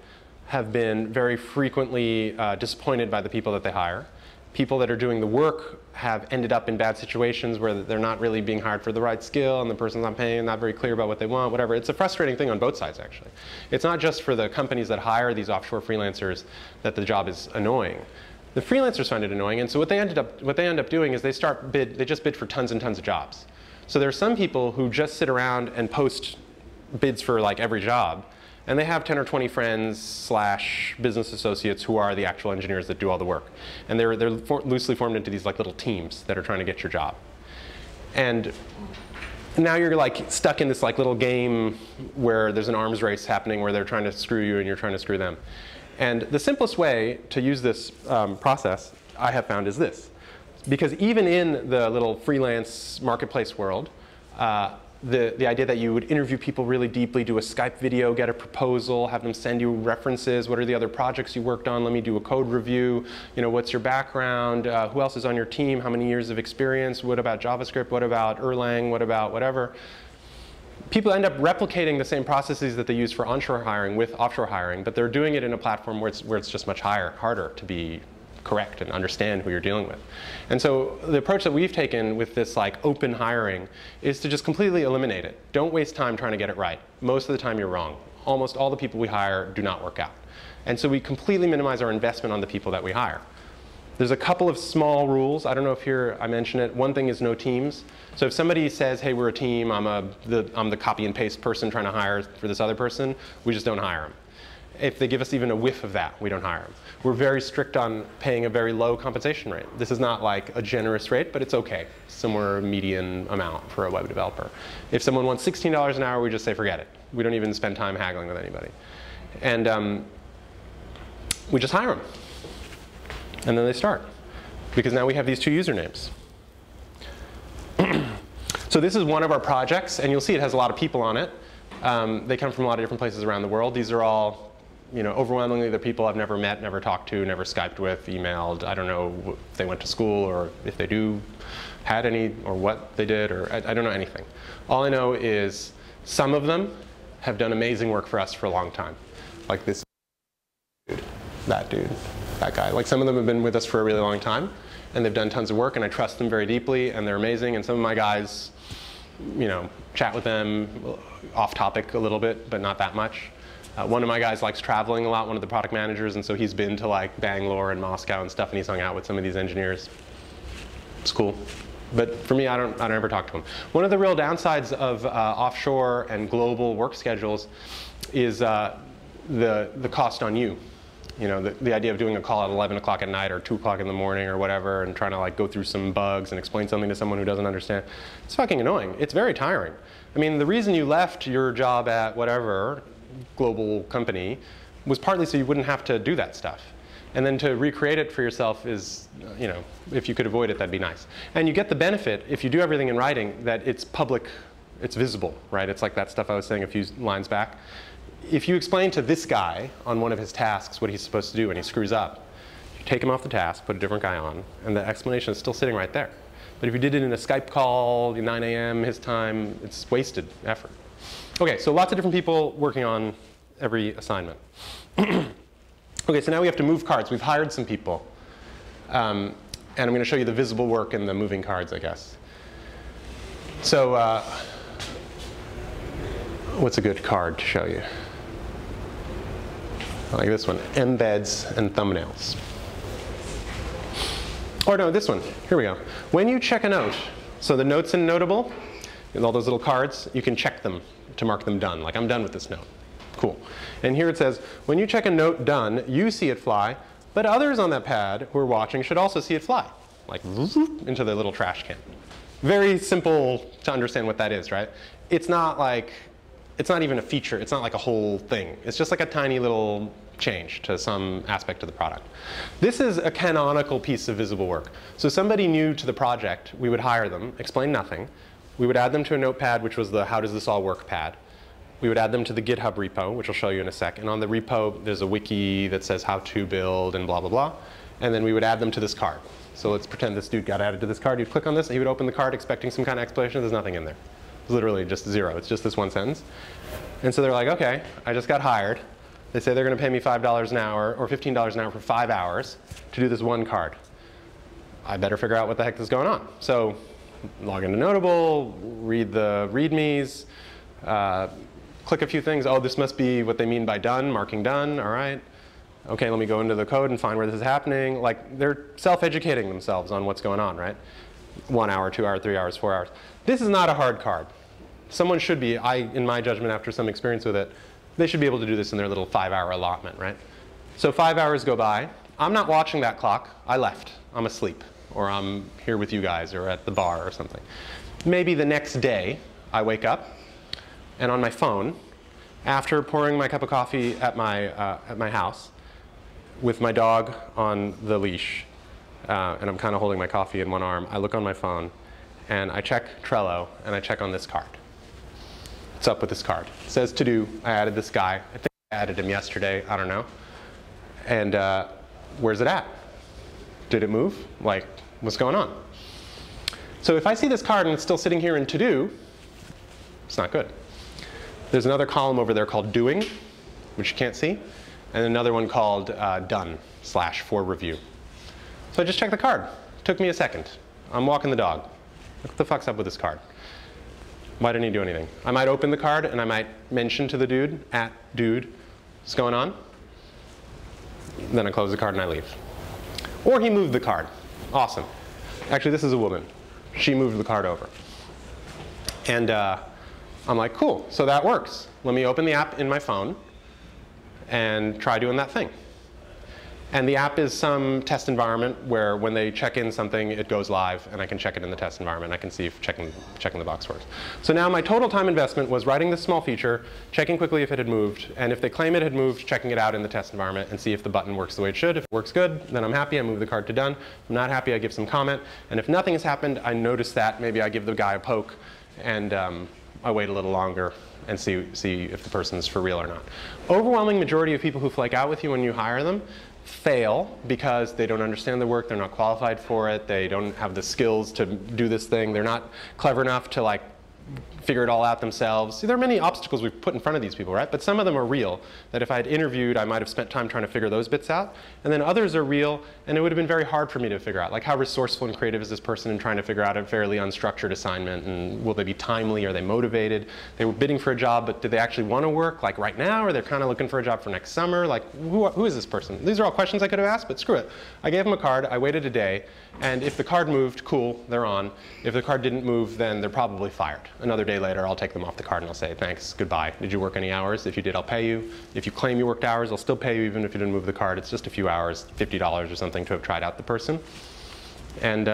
have been very frequently disappointed by the people that they hire. People that are doing the work have ended up in bad situations where they're not really being hired for the right skill, and the person's not paying, not very clear about what they want, whatever. It's a frustrating thing on both sides, actually. It's not just for the companies that hire these offshore freelancers that the job is annoying. The freelancers find it annoying, and so what they end up doing is they just bid for tons and tons of jobs. So there are some people who just sit around and post bids for like every job, And they have 10 or 20 friends slash business associates who are the actual engineers that do all the work. And they're loosely formed into these like little teams that are trying to get your job. And now you're like stuck in this like little game where there's an arms race happening where they're trying to screw you and you're trying to screw them. And the simplest way to use this process I have found is this. Because even in the little freelance marketplace world, the idea that you would interview people really deeply, do a Skype video, get a proposal, have them send you references, what are the other projects you worked on, let me do a code review, you know, what's your background, who else is on your team, how many years of experience, what about JavaScript, what about Erlang, what about whatever. People end up replicating the same processes that they use for onshore hiring with offshore hiring, but they're doing it in a platform where it's just much harder to be correct and understand who you're dealing with. And so the approach that we've taken with this like open hiring is to just completely eliminate it. Don't waste time trying to get it right. Most of the time you're wrong. Almost all the people we hire do not work out. And so we completely minimize our investment on the people that we hire. There's a couple of small rules. I don't know if here I mentioned it. One thing is no teams. So if somebody says, hey, we're a team, I'm the copy and paste person trying to hire for this other person, we just don't hire them. If they give us even a whiff of that, we don't hire them. We're very strict on paying a very low compensation rate. This is not like a generous rate, but it's okay. Somewhere median amount for a web developer. If someone wants $16 an hour, we just say forget it. We don't even spend time haggling with anybody. And we just hire them. And then they start. Because now we have these two usernames. So this is one of our projects, and you'll see it has a lot of people on it. They come from a lot of different places around the world. These are all, you know, overwhelmingly the people I've never met, never talked to, never Skyped with, emailed. I don't know if they went to school or if they had any, or what they did, or I don't know anything. All I know is some of them have done amazing work for us for a long time. Like this dude, that guy. Like some of them have been with us for a really long time, and they've done tons of work, and I trust them very deeply, and they're amazing. And some of my guys, you know, chat with them off topic a little bit, but not that much. One of my guys likes traveling a lot, one of the product managers, and so he's been to like Bangalore and Moscow and stuff, and he's hung out with some of these engineers. It's cool. But for me, I don't ever talk to him. One of the real downsides of offshore and global work schedules is the cost on you. You know, the idea of doing a call at 11 o'clock at night or 2 o'clock in the morning or whatever and trying to like go through some bugs and explain something to someone who doesn't understand. It's fucking annoying. It's very tiring. I mean, the reason you left your job at whatever global company was partly so you wouldn't have to do that stuff. And then to recreate it for yourself is, you know, if you could avoid it, that'd be nice. And you get the benefit, if you do everything in writing, that it's public, it's visible, right? It's like that stuff I was saying a few lines back. If you explain to this guy on one of his tasks what he's supposed to do and he screws up, you take him off the task, put a different guy on, and the explanation is still sitting right there. But if you did it in a Skype call, 9 a.m. his time, it's wasted effort. OK, so lots of different people working on every assignment. OK, so now we have to move cards. We've hired some people. And I'm going to show you the visible work and the moving cards, I guess. So what's a good card to show you? Like this one, embeds and thumbnails. Or no, this one. Here we go. When you check a note, so the notes in Notable, and all those little cards, you can check them to mark them done. Like, I'm done with this note. Cool. And here it says, when you check a note done, you see it fly, but others on that pad who are watching should also see it fly. Like, into the little trash can. Very simple to understand what that is, right? It's not like, it's not even a feature. It's not like a whole thing. It's just like a tiny little change to some aspect of the product. This is a canonical piece of visible work. So somebody new to the project, we would hire them, explain nothing. We would add them to a notepad, which was the how does this all work pad. We would add them to the GitHub repo, which I'll show you in a sec. And on the repo, there's a wiki that says how to build and blah, blah, blah. And then we would add them to this card. So let's pretend this dude got added to this card. You'd click on this, and he would open the card expecting some kind of explanation. There's nothing in there. It's literally just zero. It's just this one sentence. And so they're like, OK, I just got hired. They say they're going to pay me $5 an hour or $15 an hour for 5 hours to do this one card. I better figure out what the heck is going on. So log into Notable, read the READMEs, click a few things. Oh, this must be what they mean by done, marking done. All right. OK, let me go into the code and find where this is happening. Like, they're self-educating themselves on what's going on, right? 1 hour, 2 hours, 3 hours, 4 hours. This is not a hard card. Someone should be, in my judgment, after some experience with it, They should be able to do this in their little 5-hour allotment, right? So 5 hours go by. I'm not watching that clock. I left. I'm asleep. Or I'm here with you guys or at the bar or something. Maybe the next day, I wake up, and on my phone, after pouring my cup of coffee at my house, with my dog on the leash, and I'm kind of holding my coffee in one arm, I look on my phone, and I check Trello, and I check on this card. What's up with this card? It says to do. I added this guy. I think I added him yesterday. I don't know. And where's it at? Did it move? Like, what's going on? So if I see this card and it's still sitting here in to do, it's not good. There's another column over there called doing, which you can't see, and another one called done / for review. So I just checked the card. It took me a second. I'm walking the dog. What the fuck's up with this card? Why didn't he do anything? I might open the card and I might mention to the dude, @dude, what's going on? Then I close the card and I leave. Or he moved the card. Awesome. Actually, this is a woman. She moved the card over. And I'm like, cool, so that works. Let me open the app in my phone and try doing that thing. And the app is some test environment where when they check in something, it goes live, and I can check it in the test environment. I can see if checking the box works. So now my total time investment was writing this small feature, checking quickly if it had moved, and if they claim it had moved, checking it out in the test environment and see if the button works the way it should. If it works good, then I'm happy. I move the card to done. If I'm not happy, I give some comment. And if nothing has happened, I notice that. Maybe I give the guy a poke, and I wait a little longer and see if the person's for real or not. Overwhelming majority of people who flake out with you when you hire them fail because they don't understand the work, they're not qualified for it, they don't have the skills to do this thing, they're not clever enough to like figure it all out themselves. See, there are many obstacles we've put in front of these people, right? But some of them are real, that if I had interviewed, I might have spent time trying to figure those bits out. And then others are real, and it would have been very hard for me to figure out. Like, how resourceful and creative is this person in trying to figure out a fairly unstructured assignment? And will they be timely? Are they motivated? They were bidding for a job, but do they actually want to work, like right now? Or they're kind of looking for a job for next summer? Like, who is this person? These are all questions I could have asked, but screw it. I gave them a card, I waited a day, and if the card moved, cool, they're on. If the card didn't move, then they're probably fired. Another day later, I'll take them off the card and I'll say, thanks, goodbye. Did you work any hours? If you did, I'll pay you. If you claim you worked hours, I'll still pay you even if you didn't move the card. It's just a few hours, $50 or something to have tried out the person. And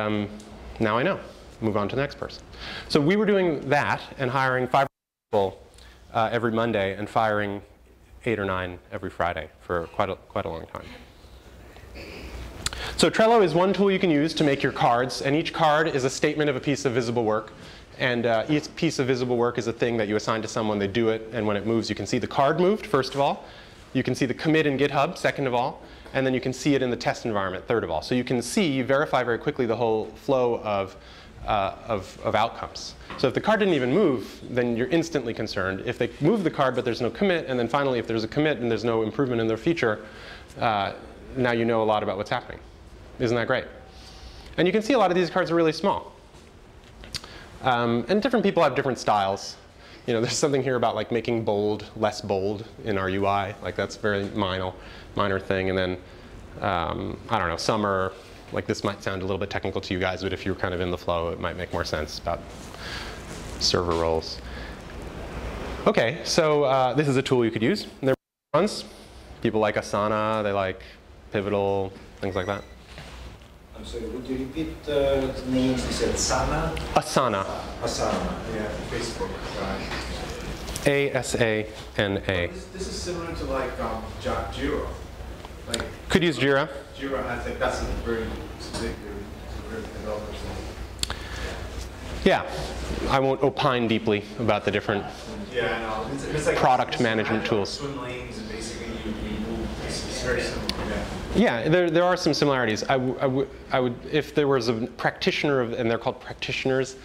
now I know. Move on to the next person. So we were doing that and hiring 5 people every Monday and firing 8 or 9 every Friday for quite a long time. So Trello is one tool you can use to make your cards, and each card is a statement of a piece of visible work. And each piece of visible work is a thing that you assign to someone, they do it, and when it moves, you can see the card moved, first of all. You can see the commit in GitHub, second of all. And then you can see it in the test environment, third of all. So you can verify very quickly the whole flow of outcomes. So if the card didn't even move, then you're instantly concerned. If they move the card, but there's no commit, and then finally, if there's a commit and there's no improvement in their feature, now you know a lot about what's happening. Isn't that great? And you can see a lot of these cards are really small. And different people have different styles. You know, there's something here about like making bold less bold in our UI. Like that's a very minor thing. And then, I don't know, some are, like this might sound a little bit technical to you guys, but if you're kind of in the flow, it might make more sense about server roles. OK, so this is a tool you could use. There are ones. People like Asana, they like Pivotal, things like that.
I'm sorry, would you repeat the names? You said Sana?
Asana.
Asana, yeah, Facebook.
A-S-A-N-A.
This is similar to like Jira. Like
could use Jira.
Jira, I think that's a very specific developer.
Yeah, I won't opine deeply about the different
yeah, I know. It's like
product management tools.
Swim lanes and basically you move. It's very similar.
Yeah, there are some similarities. I would, if there was a practitioner of, and they're called practitioners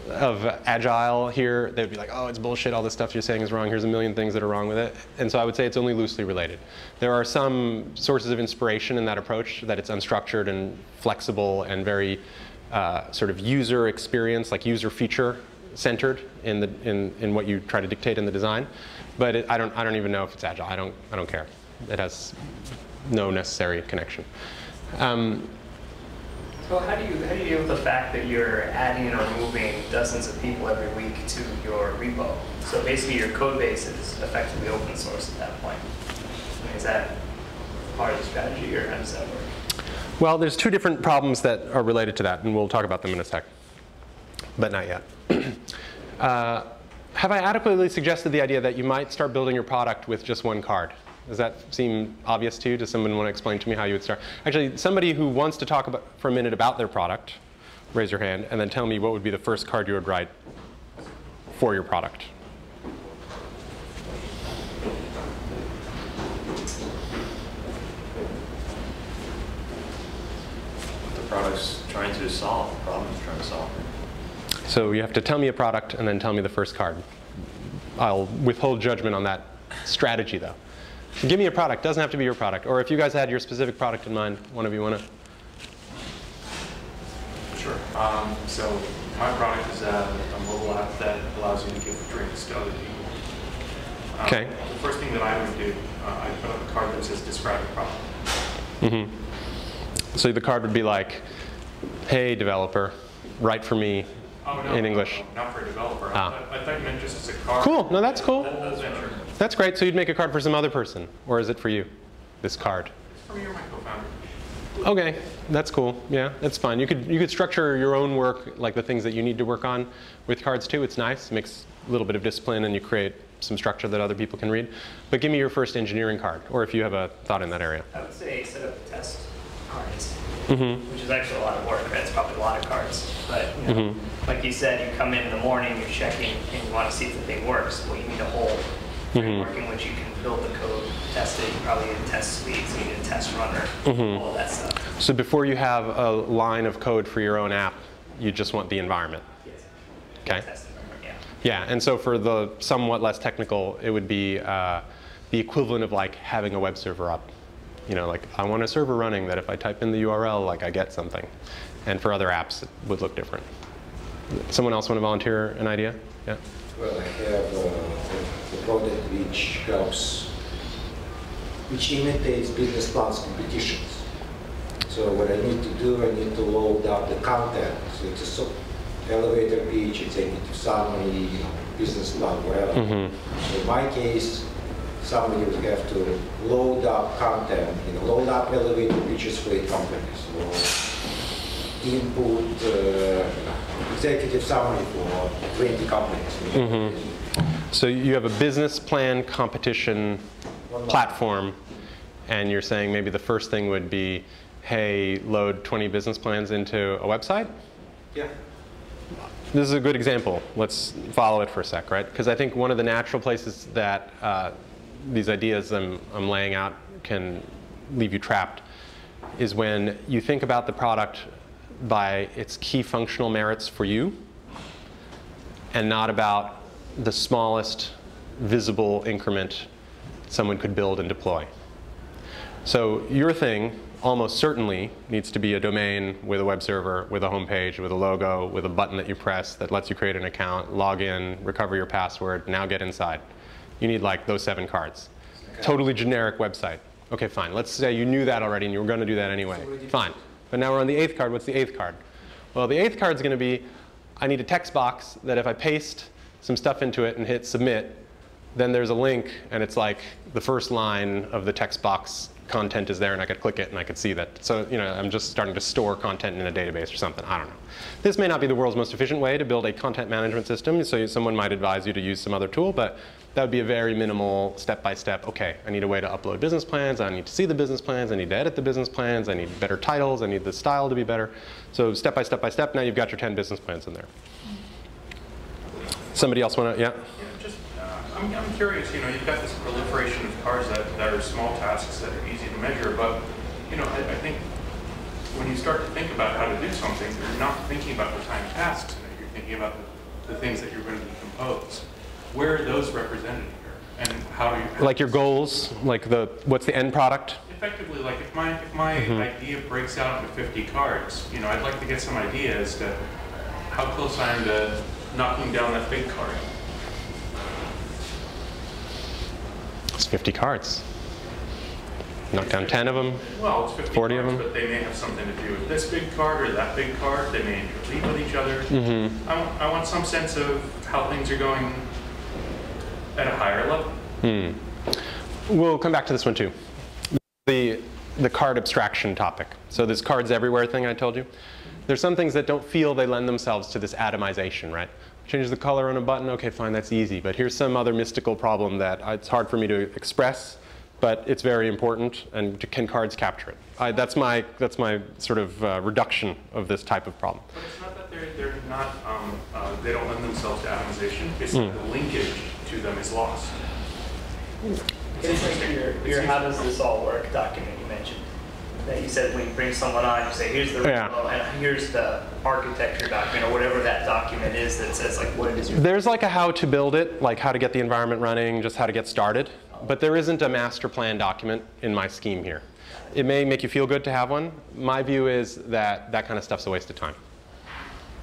of Agile here, they'd be like, oh, it's bullshit, all this stuff you're saying is wrong, here's a million things that are wrong with it. And so I would say it's only loosely related. There are some sources of inspiration in that approach, that it's unstructured and flexible and very sort of user experience, like user feature centered in what you try to dictate in the design. But I don't even know if it's Agile. I don't care. It has no necessary connection.
So how do you deal with the fact that you're adding or removing dozens of people every week to your repo? So basically your code base is effectively open source at that point. I mean, is that part of the strategy, or how does that work?
Well, there's two different problems that are related to that, and we'll talk about them in a sec, but not yet. Have I adequately suggested the idea that you might start building your product with just one card? Does that seem obvious to you? Does someone want to explain to me how you would start? Actually, somebody who wants to talk for a minute about their product, raise your hand, and then tell me what would be the first card you would write for your product.
The product's trying to solve, the problem it's trying to solve.
So you have to tell me a product and then tell me the first card. I'll withhold judgment on that strategy, though. Give me a product. Doesn't have to be your product. Or if you guys had your specific product in mind, one of you want to?
Sure. So my product is a mobile app that allows you to give drinks to other people.
Okay.
The first thing that I would do, I put up a card that says describe the problem.
Mm-hmm. So the card would be like, hey, developer, write for me in English.
No, not for a developer. I thought you meant just as a card.
Cool. No, that's cool.
That's venture.
That's great. So you'd make a card for some other person. Or is it for you, this card?
For me or my co-founder.
OK. That's cool. Yeah, that's fine. You could structure your own work, like the things that you need to work on, with cards, too. It's nice. It makes a little bit of discipline, and you create some structure that other people can read. But give me your first engineering card, or if you have a thought in that area.
I would say set up test cards,
Mm-hmm.
which is actually a lot of work. Right? It's probably a lot of cards. But you know, like you said, you come in the morning, you're checking, and you want to see if the thing works. Well, you need a whole framework in which you can build the code, test it. You probably need a test suite, you need a test runner, all of that stuff.
So before you have a line of code for your own app, you just want the environment.
Yes.
Okay.
Test environment, yeah.
Yeah, and so for the somewhat less technical, it would be the equivalent of like having a web server up. You know, like I want a server running that if I type in the URL, like I get something. And for other apps, it would look different. Someone else want to volunteer an idea? Yeah.
Well, I have a product which helps, which imitates business plans competitions. So what I need to do, I need to load up the content. So it's a elevator pitch, executive summary, you know, business plan, whatever. So in my case, somebody would have to load up content, you know, load up elevator pitches for 8 companies, or input executive summary for 20 companies.
So you have a business plan competition platform, and you're saying maybe the first thing would be, hey, load 20 business plans into a website?
Yeah.
This is a good example. Let's follow it for a sec, right? Because I think one of the natural places that these ideas I'm laying out can leave you trapped is when you think about the product by its key functional merits for you and not about the smallest visible increment someone could build and deploy. So your thing almost certainly needs to be a domain with a web server, with a home page, with a logo, with a button that you press that lets you create an account, log in, recover your password, now get inside. You need like those 7 cards. Okay. Totally generic website. Okay, fine. Let's say you knew that already and you were going to do that anyway. Fine. But now we're on the 8th card. What's the 8th card? Well, the 8th card is going to be, I need a text box that if I paste some stuff into it and hit submit, then there's a link and it's like the first line of the text box content is there and I could click it and I could see that. So you know, I'm just starting to store content in a database or something. I don't know. This may not be the world's most efficient way to build a content management system, so someone might advise you to use some other tool, but that would be a very minimal step-by-step, okay, I need a way to upload business plans, I need to see the business plans, I need to edit the business plans, I need better titles, I need the style to be better. So step by step by step, now you've got your 10 business plans in there. Somebody else want to, yeah?
I'm curious, you know, you've got this proliferation of cards that are small tasks that are easy to measure, but, you know, I think when you start to think about how to do something, you're not thinking about the tiny tasks in it, you're thinking about the things that you're going to decompose. Where are those represented here? And how do you...
Like your goals, like what's the end product?
Effectively, like if my idea breaks out into 50 cards, you know, I'd like to get some idea as to how close I am to knocking down that big card.
It's 50 cards. knock down 10 of them,
Well, it's 50
40 of
cards,
them.
but they may have something to do with this big card or that big card. They may interleave with each other.
Mm-hmm.
I want some sense of how things are going at a higher level.
We'll come back to this one too. The card abstraction topic. So this cards everywhere thing I told you. There's some things that don't feel they lend themselves to this atomization, right? Change the color on a button, okay, fine, that's easy. But here's some other mystical problem that it's hard for me to express, but it's very important, and can cards capture it? That's my sort of reduction of this type of problem.
But it's not that they're not, they don't lend themselves to atomization. It's that the linkage to them is lost.
It's like your how does this all work document you mentioned. That you said when you bring someone on, you say, here's the repo, and here's the architecture document, or whatever that document is that says like what it is.
There's like a how to build it, like how to get the environment running, just how to get started. But there isn't a master plan document in my scheme here. It may make you feel good to have one. My view is that that kind of stuff's a waste of time.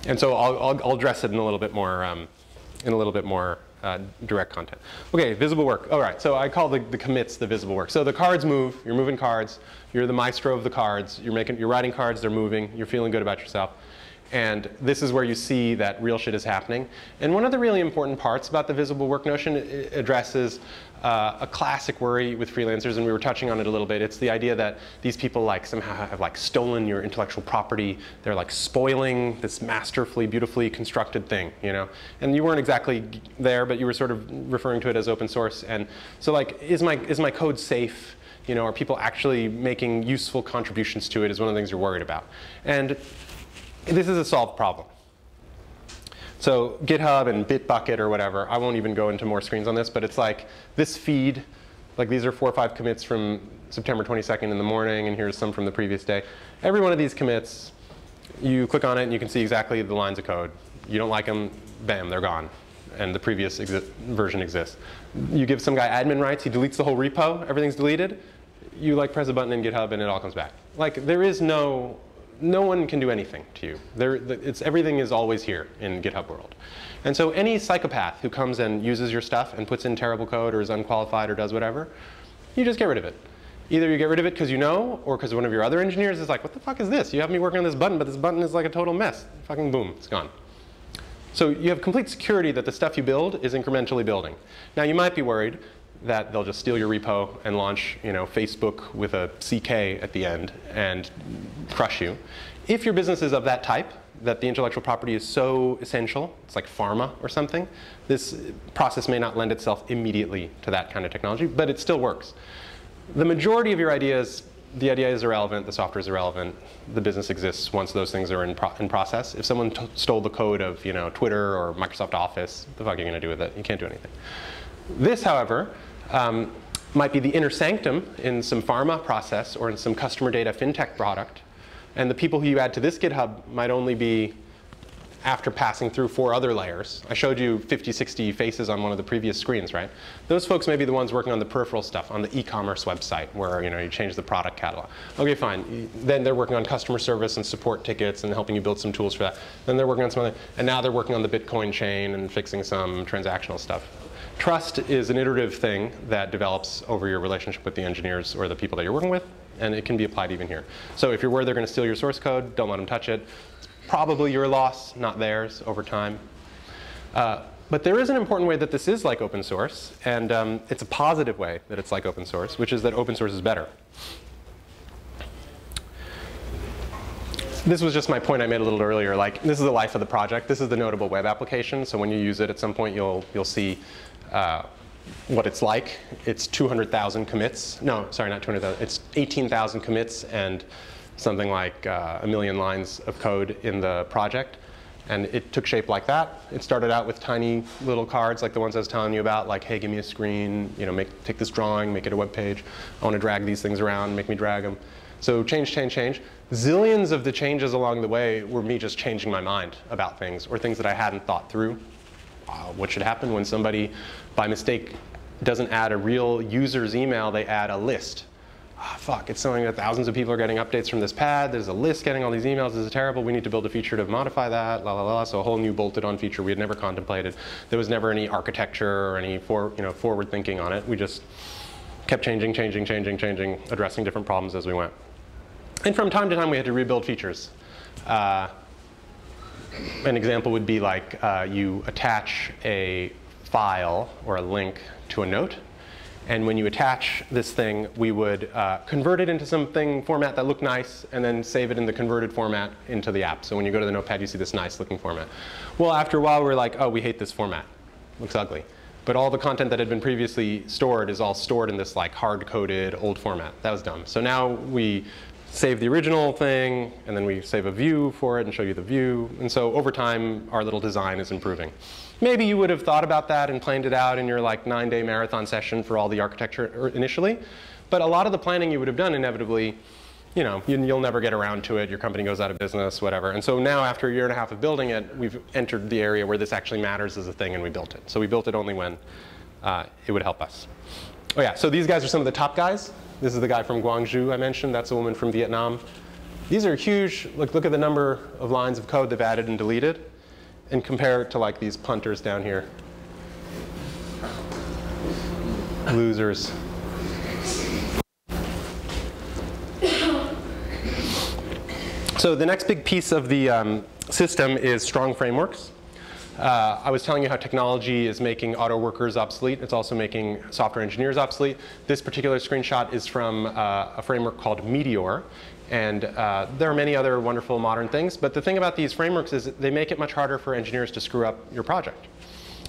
And so I'll address it in a little bit more, direct content. Okay, visible work. All right, so I call the commits the visible work. So the cards move, you're moving cards, you're the maestro of the cards, you're writing cards, they're moving, you're feeling good about yourself. And this is where you see that real shit is happening. And one of the really important parts about the visible work notion addresses a classic worry with freelancers, and we were touching on it a little bit. It's the idea that these people like somehow have like stolen your intellectual property. They're like spoiling this masterfully, beautifully constructed thing, you know? And you weren't exactly there, but you were sort of referring to it as open source. And so like, is my code safe? You know, are people actually making useful contributions to it is one of the things you're worried about. And this is a solved problem. So GitHub and Bitbucket or whatever, I won't even go into more screens on this, but it's like this feed, like these are 4 or 5 commits from September 22nd in the morning, and here's some from the previous day. Every one of these commits, you click on it and you can see exactly the lines of code. You don't like them, bam, they're gone. And the previous version exists. You give some guy admin rights, he deletes the whole repo, everything's deleted. You like press a button in GitHub and it all comes back. Like there is no one can do anything to you. Everything is always here in GitHub world. And so any psychopath who comes and uses your stuff and puts in terrible code or is unqualified or does whatever, you just get rid of it. Either you get rid of it because you know, or because one of your other engineers is like, what the fuck is this? You have me working on this button, but this button is like a total mess. Fucking boom, it's gone. So you have complete security that the stuff you build is incrementally building. Now you might be worried that they'll just steal your repo and launch, you know, Facebook with a CK at the end and crush you. If your business is of that type, that the intellectual property is so essential, it's like pharma or something, this process may not lend itself immediately to that kind of technology, but it still works. The majority of your ideas, the idea is irrelevant, the software is irrelevant, the business exists once those things are in process. If someone stole the code of, you know, Twitter or Microsoft Office, what the fuck are you going to do with it? You can't do anything. This, however, might be the inner sanctum in some pharma process or in some customer data fintech product. And the people who you add to this GitHub might only be after passing through 4 other layers. I showed you 50, 60 faces on one of the previous screens, right? Those folks may be the ones working on the peripheral stuff, on the e-commerce website where, you know, you change the product catalog. Okay, fine. Then they're working on customer service and support tickets and helping you build some tools for that. Then they're working on some other, and now they're working on the Bitcoin chain and fixing some transactional stuff. Trust is an iterative thing that develops over your relationship with the engineers or the people that you're working with, and it can be applied even here. So if you're worried they're going to steal your source code, don't let them touch it. It's probably your loss, not theirs, over time. But there is an important way that this is like open source, and it's a positive way that it's like open source, which is that open source is better. This was just my point I made a little earlier. Like, this is the life of the project. This is the notable web application. So when you use it at some point, you'll see what it's like. It's 200,000 commits. No, sorry, not 200,000. It's 18,000 commits and something like 1 million lines of code in the project. And it took shape like that. It started out with tiny little cards like the ones I was telling you about, like, hey, give me a screen, you know, take this drawing, make it a web page. I want to drag these things around, make me drag them. So change, change, change. Zillions of the changes along the way were me just changing my mind about things or things that I hadn't thought through. What should happen when somebody, by mistake, doesn't add a real user's email, they add a list. Fuck, it's showing that thousands of people are getting updates from this pad. There's a list getting all these emails. This is terrible. We need to build a feature to modify that, la, la, la. So a whole new bolted on feature we had never contemplated. There was never any architecture or any forward thinking on it. We just Kept changing, addressing different problems as we went. And from time to time, we had to rebuild features. An example would be like you attach a file or a link to a note. And when you attach this thing, we would convert it into something format that looked nice, and then save it in the converted format into the app. So when you go to the notepad, you see this nice looking format. Well, after a while, we were like, oh, we hate this format. It looks ugly. But all the content that had been previously stored is all stored in this like hard-coded old format. That was dumb. So now we save the original thing, and then we save a view for it and show you the view. And so over time, our little design is improving. Maybe you would have thought about that and planned it out in your like 9-day marathon session for all the architecture initially. But a lot of the planning you would have done inevitably, you know, you'll never get around to it. Your company goes out of business, whatever. And so now after 1.5 years of building it, we've entered the area where this actually matters as a thing, and we built it. So we built it only when it would help us. Oh yeah, so these guys are some of the top guys. This is the guy from Guangzhou I mentioned. That's a woman from Vietnam. These are huge. Look at the number of lines of code they've added and deleted, and compare it to like these punters down here. Losers. So the next big piece of the system is strong frameworks. I was telling you how technology is making auto workers obsolete. It's also making software engineers obsolete. This particular screenshot is from a framework called Meteor. And there are many other wonderful modern things. But the thing about these frameworks is that they make it much harder for engineers to screw up your project.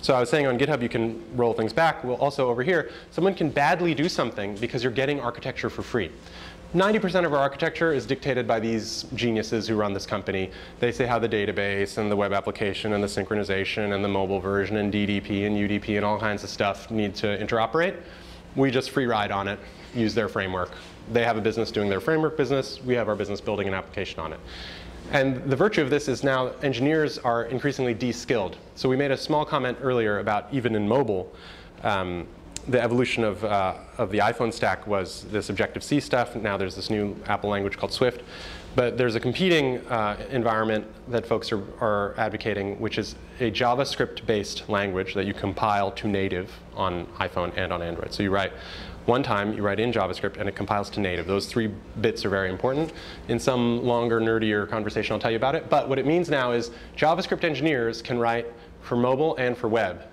So I was saying on GitHub you can roll things back. Well, also over here, someone can badly do something because you're getting architecture for free. 90% of our architecture is dictated by these geniuses who run this company. They say how the database and the web application and the synchronization and the mobile version and DDP and UDP and all kinds of stuff need to interoperate. We just free ride on it, use their framework. They have a business doing their framework business. We have our business building an application on it. And the virtue of this is now engineers are increasingly de-skilled. So we made a small comment earlier about even in mobile, the evolution of the iPhone stack was this Objective-C stuff. Now there's this new Apple language called Swift. But there's a competing environment that folks are advocating, which is a JavaScript-based language that you compile to native on iPhone and on Android. So you write one time, you write in JavaScript, and it compiles to native. Those 3 bits are very important. In some longer, nerdier conversation, I'll tell you about it. But what it means now is JavaScript engineers can write for mobile and for web.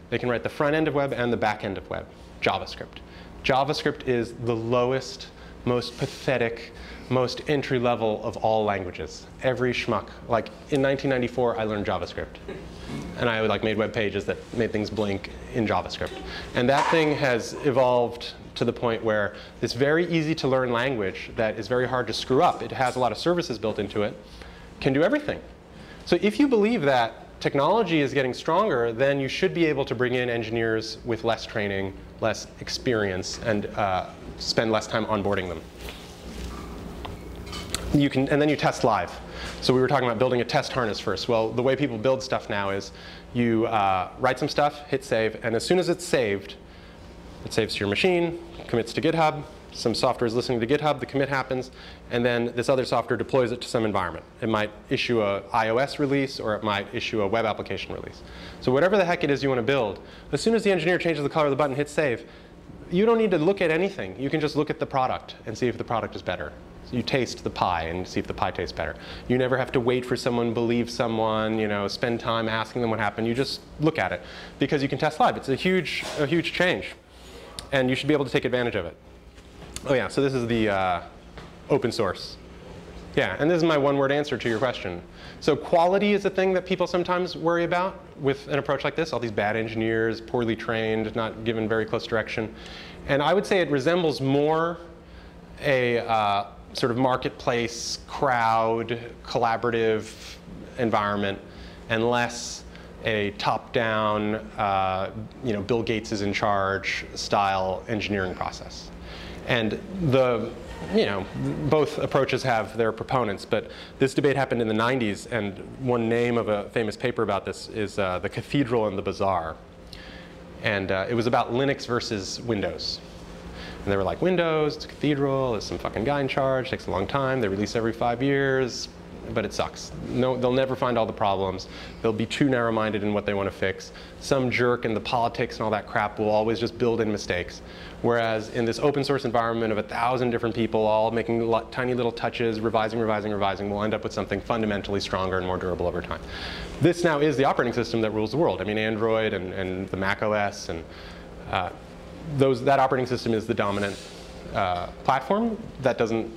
They can write the front end of web and the back end of web, JavaScript. JavaScript is the lowest, most pathetic, most entry level of all languages. Every schmuck. Like in 1994, I learned JavaScript. And I like made web pages that made things blink in JavaScript. And that thing has evolved to the point where this very easy to learn language that is very hard to screw up, it has a lot of services built into it, can do everything. So if you believe that technology is getting stronger, then you should be able to bring in engineers with less training, less experience, and spend less time onboarding them. And then you test live. So we were talking about building a test harness first. Well, the way people build stuff now is you write some stuff, hit save, and as soon as it's saved, it saves to your machine, commits to GitHub. Some software is listening to GitHub, the commit happens, and then this other software deploys it to some environment. It might issue an iOS release, or it might issue a web application release. So whatever the heck it is you want to build, as soon as the engineer changes the color of the button, hits save, you don't need to look at anything. You can just look at the product and see if the product is better. So you taste the pie and see if the pie tastes better. You never have to wait for someone, believe someone, spend time asking them what happened. You just look at it because you can test live. It's a huge change, and you should be able to take advantage of it. Oh yeah, so this is the open source. Yeah, and this is my one-word answer to your question. So quality is a thing that people sometimes worry about with an approach like this. All these bad engineers, poorly trained, not given very close direction. And I would say it resembles more a sort of marketplace, crowd, collaborative environment, and less a top-down, Bill Gates is in charge style engineering process. And both approaches have their proponents, but this debate happened in the 90s, and one name of a famous paper about this is The Cathedral and the Bazaar. And it was about Linux versus Windows. And they were like, Windows, it's a cathedral, there's some fucking guy in charge, takes a long time, they release every 5 years, but it sucks. No, they'll never find all the problems. They'll be too narrow-minded in what they want to fix. Some jerk in the politics and all that crap will always just build in mistakes. Whereas in this open source environment of 1,000 different people all making tiny little touches, revising, we'll end up with something fundamentally stronger and more durable over time. This now is the operating system that rules the world. I mean, Android and the Mac OS and that operating system is the dominant platform. That doesn't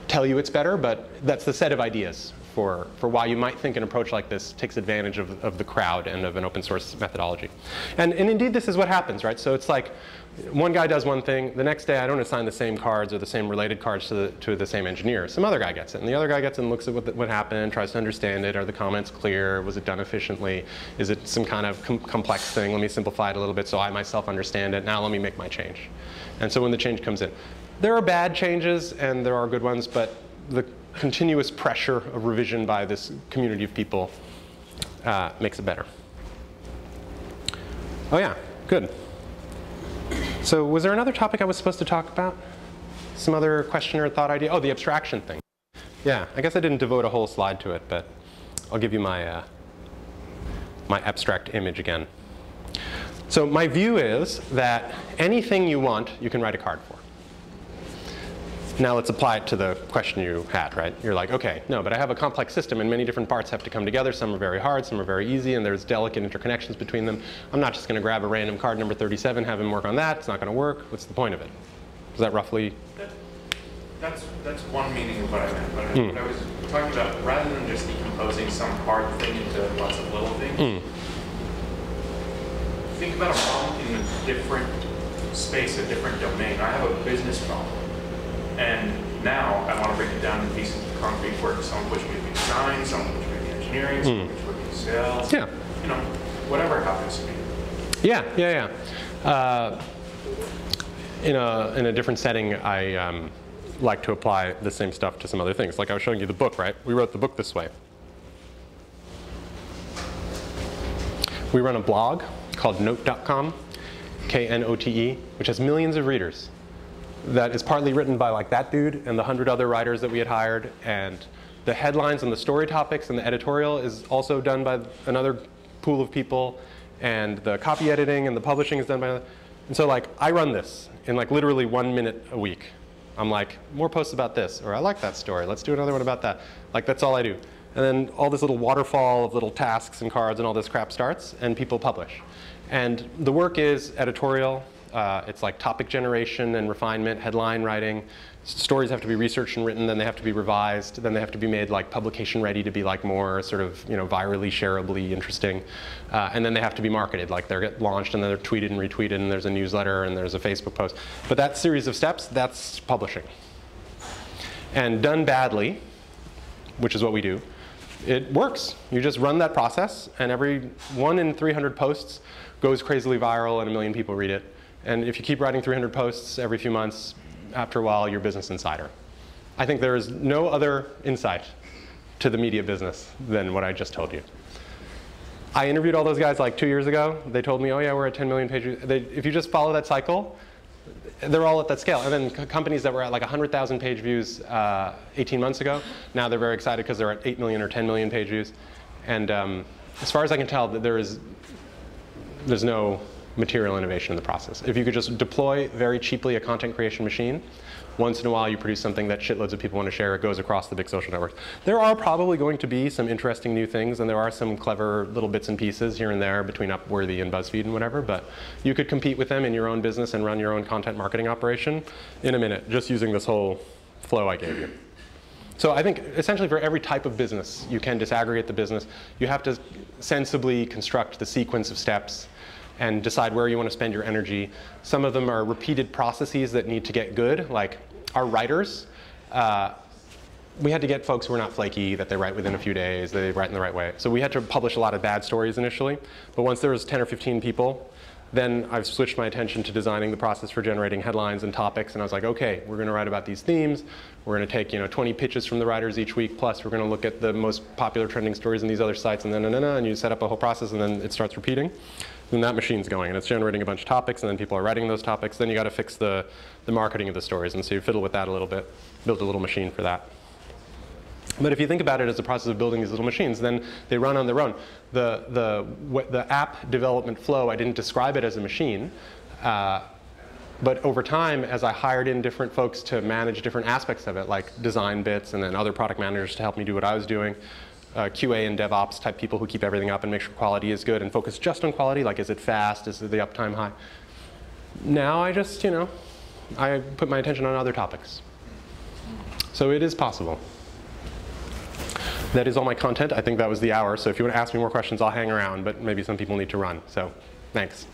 tell you it's better, but that's the set of ideas for why you might think an approach like this takes advantage of the crowd and of an open source methodology. And indeed, this is what happens, right? So it's like one guy does one thing. The next day, I don't assign the same cards or the same related cards to the same engineer. Some other guy gets it. And the other guy gets it and looks at what happened, tries to understand it. Are the comments clear? Was it done efficiently? Is it some kind of complex thing? Let me simplify it a little bit so I myself understand it. Now let me make my change. And so when the change comes in, there are bad changes and there are good ones, but the continuous pressure of revision by this community of people makes it better. Oh yeah, good. So was there another topic I was supposed to talk about? Some other question or thought idea? Oh, the abstraction thing. Yeah, I guess I didn't devote a whole slide to it, but I'll give you my, my abstract image again. So my view is that anything you want, you can write a card for. Now let's apply it to the question you had, right? You're like, okay, no, but I have a complex system and many different parts have to come together. Some are very hard, some are very easy, and there's delicate interconnections between them. I'm not just going to grab a random card number 37, have him work on that. It's not going to work. What's the point of it? Is that roughly?
That's one meaning of what I meant. But what I was talking about, rather than just decomposing some hard thing into lots of little things, think about a problem in a different space, a different domain. I have a business problem. And now I want to break it down into pieces of concrete work. Some of which may be design, some of which may be engineering, some of which would be sales.
Yeah.
You know, whatever it happens to be.
Yeah. In a different setting, I like to apply the same stuff to some other things. Like I was showing you the book, right? We wrote the book this way. We run a blog called Note.com, K-N-O-T-E, which has millions of readers. That is partly written by like that dude and the 100 other writers that we had hired, and the headlines and the story topics and the editorial is also done by another pool of people, and the copy editing and the publishing is done by. And so like I run this in like literally 1 minute a week. I'm like, more posts about this, or I like that story, let's do another one about that. Like that's all I do. And then all this little waterfall of little tasks and cards and all this crap starts, and people publish. And the work is editorial. It's like topic generation and refinement, headline writing. Stories have to be researched and written, then they have to be revised, then they have to be made like publication ready to be like more sort of virally, shareably interesting. And then they have to be marketed, like they get launched and then they're tweeted and retweeted and there's a newsletter and there's a Facebook post. But that series of steps, that's publishing. And done badly, which is what we do, it works. You just run that process and every 1 in 300 posts goes crazily viral and 1 million people read it. And if you keep writing 300 posts every few months, after a while, you're Business Insider. I think there is no other insight to the media business than what I just told you. I interviewed all those guys like 2 years ago. They told me, oh yeah, we're at 10 million pages. If you just follow that cycle, they're all at that scale. And then companies that were at like 100,000 page views 18 months ago, now they're very excited because they're at 8 million or 10 million page views. And as far as I can tell, there's no material innovation in the process. If you could just deploy very cheaply a content creation machine, once in a while you produce something that shitloads of people want to share, it goes across the big social networks. There are probably going to be some interesting new things, and there are some clever little bits and pieces here and there between Upworthy and BuzzFeed and whatever, but you could compete with them in your own business and run your own content marketing operation in a minute, just using this whole flow I gave you. So I think essentially for every type of business, you can disaggregate the business. You have to sensibly construct the sequence of steps and decide where you want to spend your energy. Some of them are repeated processes that need to get good, like our writers. We had to get folks who are not flaky, that they write within a few days, that they write in the right way. So we had to publish a lot of bad stories initially, but once there was 10 or 15 people, then I've switched my attention to designing the process for generating headlines and topics, and I was like, okay, we're going to write about these themes. We're going to take 20 pitches from the writers each week, plus we're going to look at the most popular trending stories in these other sites, and then and you set up a whole process, and then it starts repeating. Then that machine's going, and it's generating a bunch of topics, and then people are writing those topics. Then you got to fix the marketing of the stories, and so you fiddle with that a little bit, build a little machine for that. But if you think about it as a process of building these little machines, then they run on their own. The app development flow, I didn't describe it as a machine. But over time, as I hired in different folks to manage different aspects of it, like design bits and then other product managers to help me do what I was doing, QA and DevOps type people who keep everything up and make sure quality is good and focus just on quality, like is it fast, is the uptime high? Now I just, I put my attention on other topics. So it is possible. That is all my content. I think that was the hour. So if you want to ask me more questions, I'll hang around, but maybe some people need to run. So thanks.